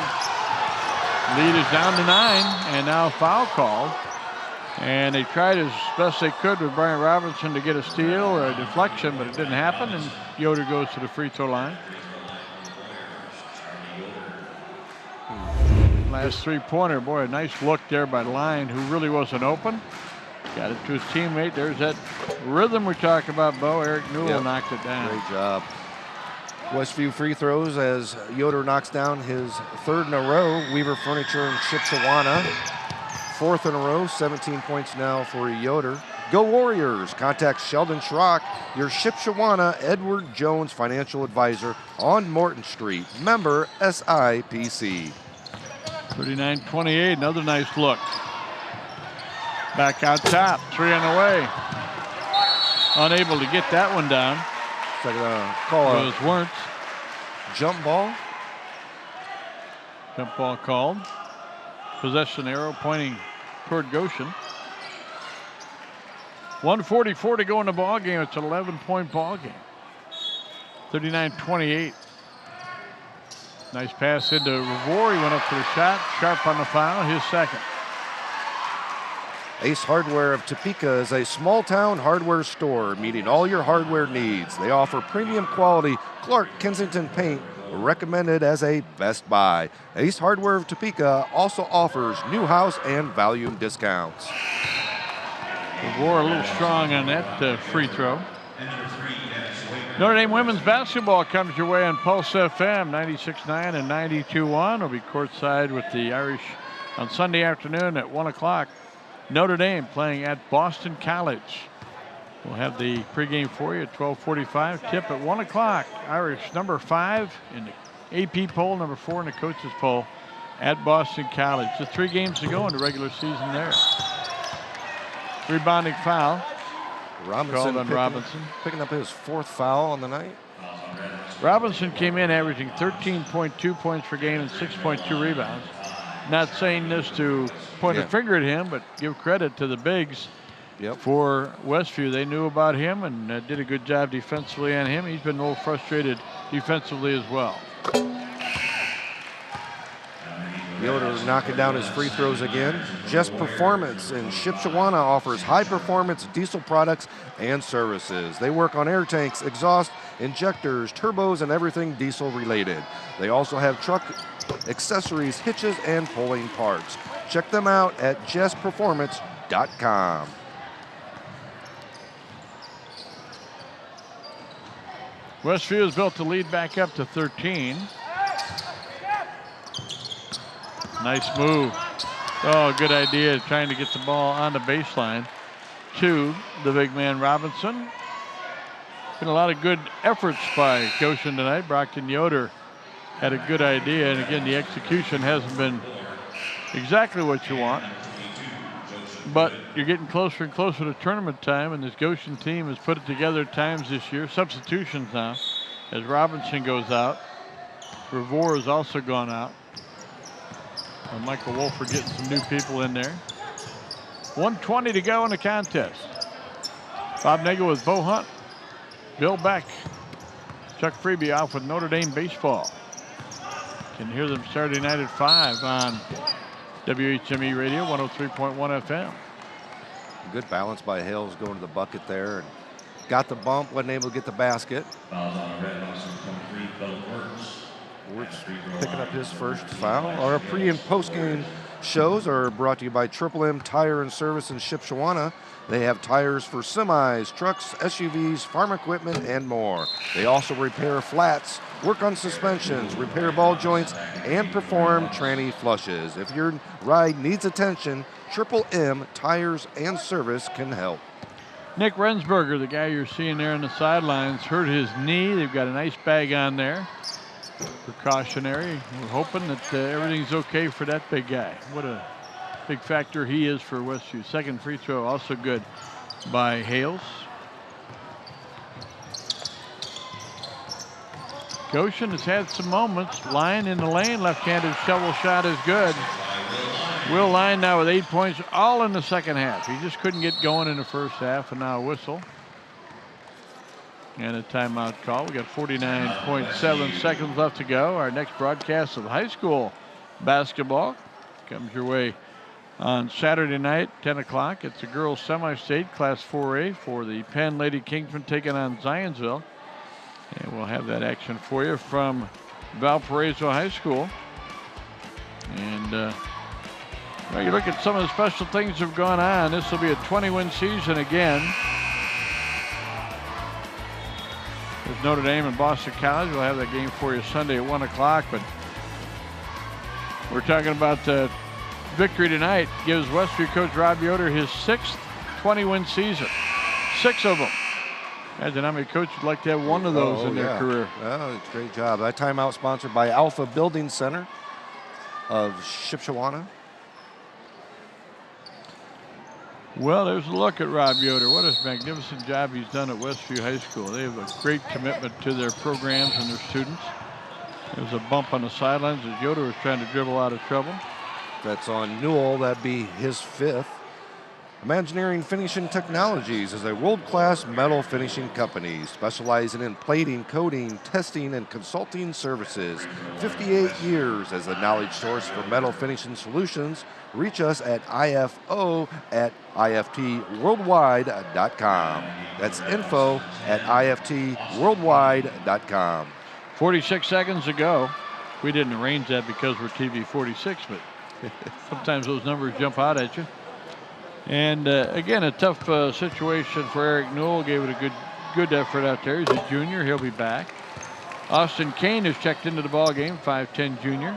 Lead is down to 9, and now foul called. And they tried as best they could with Brian Robinson to get a steal or a deflection, but it didn't happen, and Yoder goes to the free throw line. Last three-pointer, boy, a nice look there by Line, who really wasn't open. Got it to his teammate. There's that rhythm we talk about, Bo. Eric Newell knocked it down. Great job. Westview free throws as Yoder knocks down his third in a row. Weaver Furniture and Shipshewana. Fourth in a row, 17 points now for Yoder. Go Warriors. Contact Sheldon Schrock, your Shipshewana Edward Jones financial advisor on Morton Street. Member SIPC. 39-28, another nice look. Back out top, 3 on the way. Unable to get that one down. So call those weren't. Jump ball. Jump ball called. Possession arrow pointing toward Goshen. 1:44 to go in the ball game. It's an 11-point ball game. 39-28. Nice pass into Revore. He went up for the shot. Sharp on the foul. His second. Ace Hardware of Topeka is a small-town hardware store meeting all your hardware needs. They offer premium quality Clark Kensington paint, recommended as a Best Buy. Ace Hardware of Topeka also offers new house and volume discounts. Revore a little strong on that free throw. Notre Dame women's basketball comes your way on Pulse FM 96.9 and 92.1. We'll be courtside with the Irish on Sunday afternoon at 1 o'clock. Notre Dame playing at Boston College. We'll have the pregame for you at 12:45. Tip at 1 o'clock. Irish number 5 in the AP poll, number 4 in the coaches poll at Boston College. Just 3 games to go in the regular season there. Rebounding foul. Robinson, on Robinson. Picking up his 4th foul on the night. Robinson came in averaging 13.2 points per game and 6.2 rebounds. Not saying this to point a finger at him, but give credit to the bigs for Westview. They knew about him and did a good job defensively on him. He's been a little frustrated defensively as well. Yoder knocking down his free throws again. Just Performance in Shipshewana offers high-performance diesel products and services. They work on air tanks, exhaust, injectors, turbos, and everything diesel-related. They also have truck accessories, hitches, and pulling parts. Check them out at justperformance.com. Westview has built the lead back up to 13. Nice move. Oh, good idea, trying to get the ball on the baseline to the big man Robinson. Been a lot of good efforts by Goshen tonight. Brockton Yoder had a good idea, and again, the execution hasn't been exactly what you want. But you're getting closer and closer to tournament time, and this Goshen team has put it together at times this year. Substitutions now, as Robinson goes out. Revore has also gone out. And Michael Wolfer getting some new people in there. 1:20 to go in the contest. Bob Nagel with Bo Hunt, Bill Beck, Chuck Freeby off with Notre Dame baseball. Can hear them Saturday night at 5 on WHME Radio 103.1 FM. Good balance by Hales going to the bucket there. And got the bump, wasn't able to get the basket. Wirtz picking up his first foul. Our pre and post game shows are brought to you by Triple M Tire and Service in Shipshewana. They have tires for semis, trucks, SUVs, farm equipment, and more. They also repair flats, work on suspensions, repair ball joints, and perform tranny flushes. If your ride needs attention, Triple M Tires and Service can help. Nick Rensberger, the guy you're seeing there on the sidelines, hurt his knee. They've got an ice bag on there. Precautionary. We're hoping that everything's okay for that big guy. What a big factor he is for Westview. Second free throw also good by Hales. Goshen has had some moments. Lyon in the lane, left-handed shovel shot is good. Will Lyon now with 8 points, all in the second half. He just couldn't get going in the first half, and now a whistle. And a timeout call. We got 49.7 seconds left to go. Our next broadcast of high school basketball comes your way on Saturday night, 10 o'clock. It's a girls semi-state, Class 4A, for the Penn Lady Kingsmen taking on Zionsville. And we'll have that action for you from Valparaiso High School. And well, you look at some of the special things that have gone on. This will be a 20-win season again. There's Notre Dame and Boston College. We'll have that game for you Sunday at 1 o'clock. But we're talking about the victory tonight. Gives Westview coach Rob Yoder his 6th 20-win season. 6 of them. Imagine how many coaches would like to have one of those in their career. Well, it's a great job. That timeout sponsored by Alpha Building Center of Shipshewana. Well, there's a look at Rob Yoder. What a magnificent job he's done at Westview High School. They have a great commitment to their programs and their students. There's a bump on the sidelines as Yoder was trying to dribble out of trouble. That's on Newell. That'd be his 5th. Imagineering Finishing Technologies is a world-class metal finishing company specializing in plating, coating, testing, and consulting services. 58 years as a knowledge source for metal finishing solutions. Reach us at info@iftworldwide.com. That's info@iftworldwide.com. 46 seconds to go. We didn't arrange that because we're TV 46, but sometimes those numbers jump out at you. And again, a tough situation for Eric Newell. Gave it a good effort out there. He's a junior. He'll be back. Austin Kane has checked into the ball game, 5'10" junior.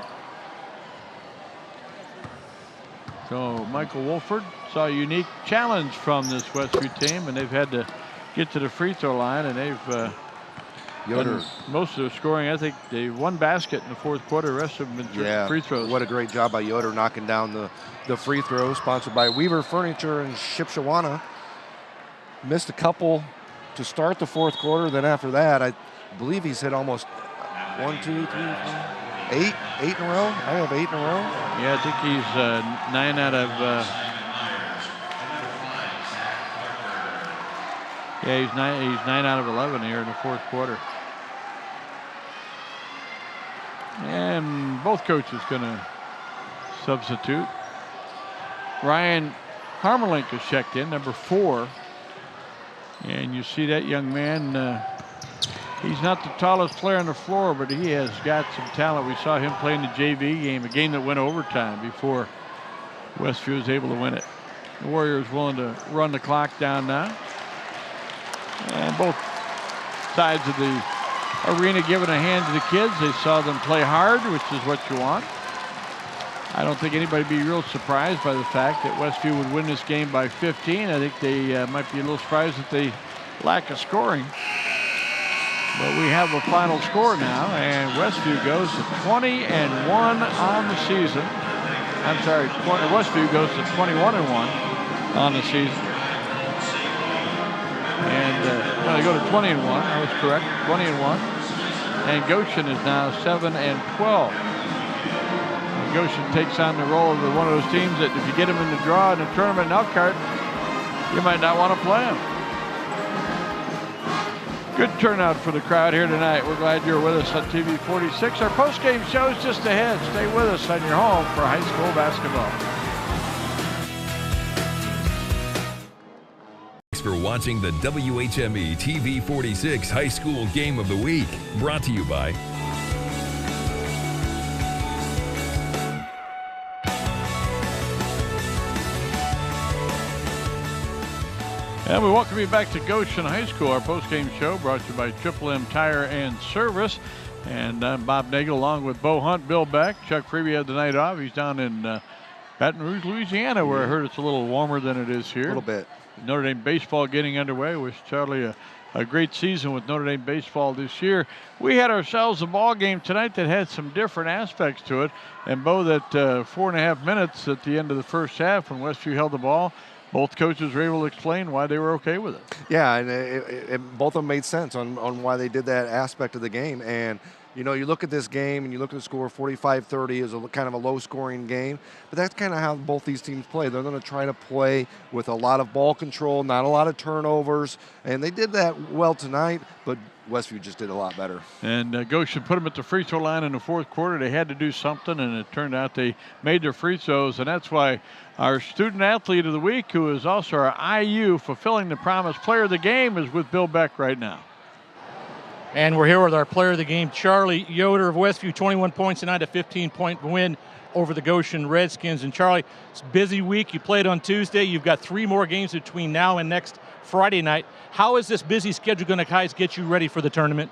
So Michael Wolford saw a unique challenge from this Westview team, and they've had to get to the free throw line, and they've Yoder. Most of their scoring. I think they one basket in the 4th quarter. The rest of them have been free throws. What a great job by Yoder knocking down the free throws. Sponsored by Weaver Furniture in Shipshewana. Missed a couple to start the 4th quarter. Then after that, I believe he's hit almost 1, 2, 3, 4, 8 in a row. I have 8 in a row. Yeah, I think he's 9 out of. Yeah, he's 9 out of 11 here in the 4th quarter. And both coaches going to substitute. Ryan Harmelink is checked in, number 4. And you see that young man, he's not the tallest player on the floor, but he has got some talent. We saw him play in the JV game, a game that went overtime before Westview was able to win it. The Warriors willing to run the clock down now. And both sides of the arena giving a hand to the kids. They saw them play hard, which is what you want. I don't think anybody would be real surprised by the fact that Westview would win this game by 15. I think they might be a little surprised that they lack of scoring. But we have a final score now, and Westview goes to 20-1 on the season. I'm sorry, Westview goes to 21-1 on the season. And they go to 20-1. I was correct, 20-1. And Goshen is now 7-12. Goshen takes on the role of one of those teams that if you get them in the draw in the tournament in Elkhart, you might not want to play them. Good turnout for the crowd here tonight. We're glad you're with us on TV 46. Our post-game show is just ahead. Stay with us on your home for high school basketball. For watching the WHME TV 46 High School Game of the Week. Brought to you by And we welcome you back to Goshen High School. Our post-game show brought to you by Triple M Tire and Service. And I'm Bob Nagel along with Bo Hunt, Bill Beck. Chuck Freeby had the night off. He's down in Baton Rouge, Louisiana, where I heard it's a little warmer than it is here. A little bit. Notre Dame baseball getting underway. Wish Charlie a great season with Notre Dame baseball this year. We had ourselves a ball game tonight that had some different aspects to it. And Bo, that 4.5 minutes at the end of the first half when Westview held the ball, both coaches were able to explain why they were okay with it. Yeah, and both of them made sense on why they did that aspect of the game. And you know, you look at this game and you look at the score, 45-30 is a kind of a low-scoring game, but that's kind of how both these teams play. They're going to try to play with a lot of ball control, not a lot of turnovers, and they did that well tonight, but Westview just did a lot better. And Goshen put them at the free throw line in the 4th quarter. They had to do something, and it turned out they made their free throws, and that's why our student athlete of the week, who is also our IU Fulfilling the Promise player of the game, is with Bill Beck right now. And we're here with our player of the game, Charlie Yoder of Westview, 21 points tonight, a 15-point win over the Goshen Redskins. And Charlie, it's a busy week. You played on Tuesday. You've got 3 more games between now and next Friday night. How is this busy schedule going to, guys, get you ready for the tournament?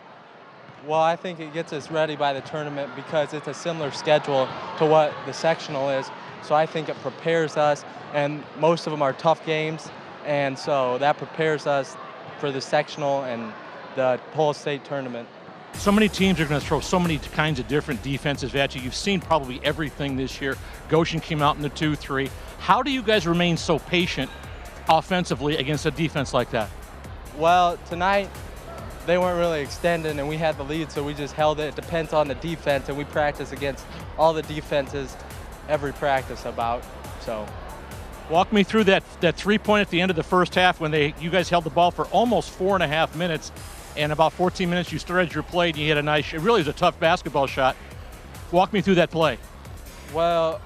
Well, I think it gets us ready by the tournament because it's a similar schedule to what the sectional is. So I think it prepares us, and most of them are tough games, and so that prepares us for the sectional and the whole state tournament. So many teams are going to throw so many kinds of different defenses at you. You've seen probably everything this year. Goshen came out in the 2-3. How do you guys remain so patient offensively against a defense like that? Well, tonight they weren't really extending, and we had the lead, so we just held it. It depends on the defense, and we practice against all the defenses every practice about. So, walk me through that 3-point at the end of the first half when you guys held the ball for almost 4.5 minutes, and about 14 minutes you started your play and you hit a nice. It really was a tough basketball shot. Walk me through that play. Well,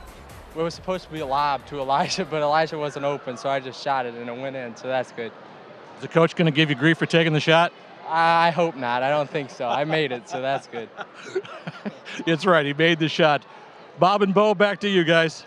it was supposed to be a lob to Elijah, but Elijah wasn't open, so I just shot it and it went in. So that's good. Is the coach going to give you grief for taking the shot? I hope not. I don't think so. I made it, so that's good. It's right. He made the shot. Bob and Bo, back to you guys.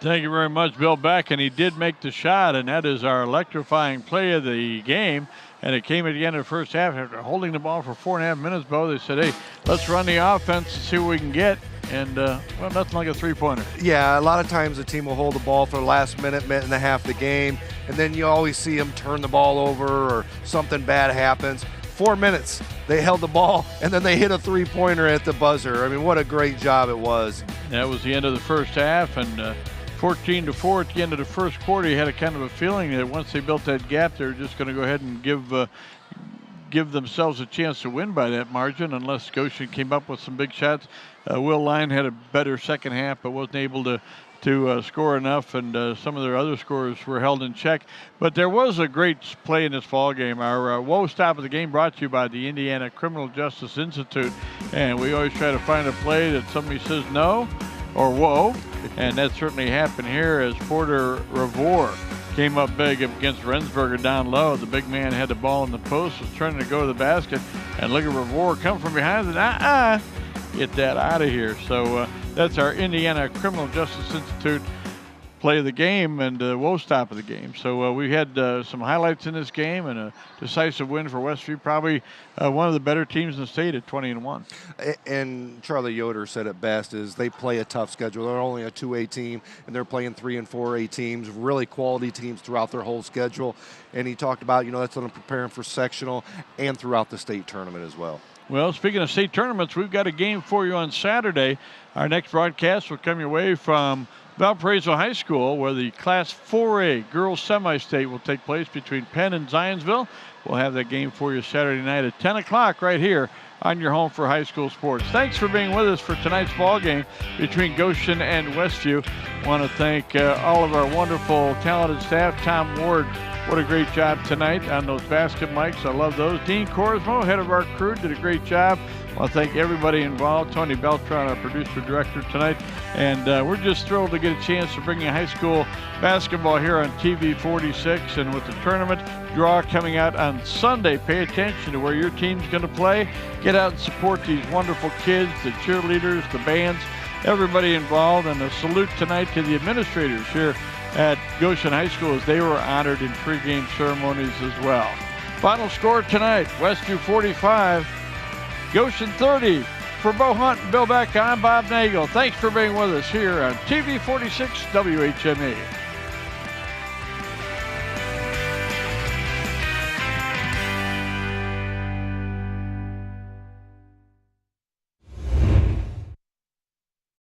Thank you very much, Bill Beck, and he did make the shot, and that is our electrifying play of the game. And it came at the end of the first half. After holding the ball for 4.5 minutes, Bo, they said, hey, let's run the offense and see what we can get. And, well, nothing like a three-pointer. Yeah, a lot of times the team will hold the ball for the last minute and a half of the game, and then you always see them turn the ball over or something bad happens. 4 minutes, they held the ball, and then they hit a three-pointer at the buzzer. I mean, what a great job it was. That was the end of the first half, and 14-4 at the end of the first quarter. You had a kind of a feeling that once they built that gap, they were just going to go ahead and give themselves a chance to win by that margin, unless Goshen came up with some big shots. Will Line had a better second half, but wasn't able to score enough, and some of their other scorers were held in check. But there was a great play in this ball game. Our Whoa Stop of the game brought to you by the Indiana Criminal Justice Institute, and we always try to find a play that somebody says no or whoa, and that certainly happened here as Porter Revore came up big against Rensberger down low. The big man had the ball in the post, was trying to go to the basket, and look at Revore come from behind and get that out of here. So that's our Indiana Criminal Justice Institute play of the game and Whoa Stop of the game. So we had some highlights in this game and a decisive win for Westview, probably one of the better teams in the state at 20-1. And Charlie Yoder said it best, is they play a tough schedule. They're only a 2A team, and they're playing 3 and 4A teams, really quality teams throughout their whole schedule. And he talked about, that's what I'm preparing for sectional and throughout the state tournament as well. Well, speaking of state tournaments, we've got a game for you on Saturday. Our next broadcast will come your way from Valparaiso High School, where the Class 4A girls semi-state will take place between Penn and Zionsville. We'll have that game for you Saturday night at 10 o'clock right here on your home for high school sports. Thanks for being with us for tonight's ball game between Goshen and Westview. I want to thank all of our wonderful, talented staff. Tom Ward, what a great job tonight on those basket mics. I love those. Dean Corsmo, head of our crew, did a great job. I want to thank everybody involved. Tony Beltran, our producer-director tonight. And we're just thrilled to get a chance to bring you high school basketball here on TV 46. And with the tournament draw coming out on Sunday, pay attention to where your team's going to play. Get out and support these wonderful kids, the cheerleaders, the bands, everybody involved. And a salute tonight to the administrators here at Goshen High School as they were honored in pregame ceremonies as well. Final score tonight, Westview 45, Goshen 30. For Bo Hunt and Bill Beck, I'm Bob Nagel. Thanks for being with us here on TV 46 WHME.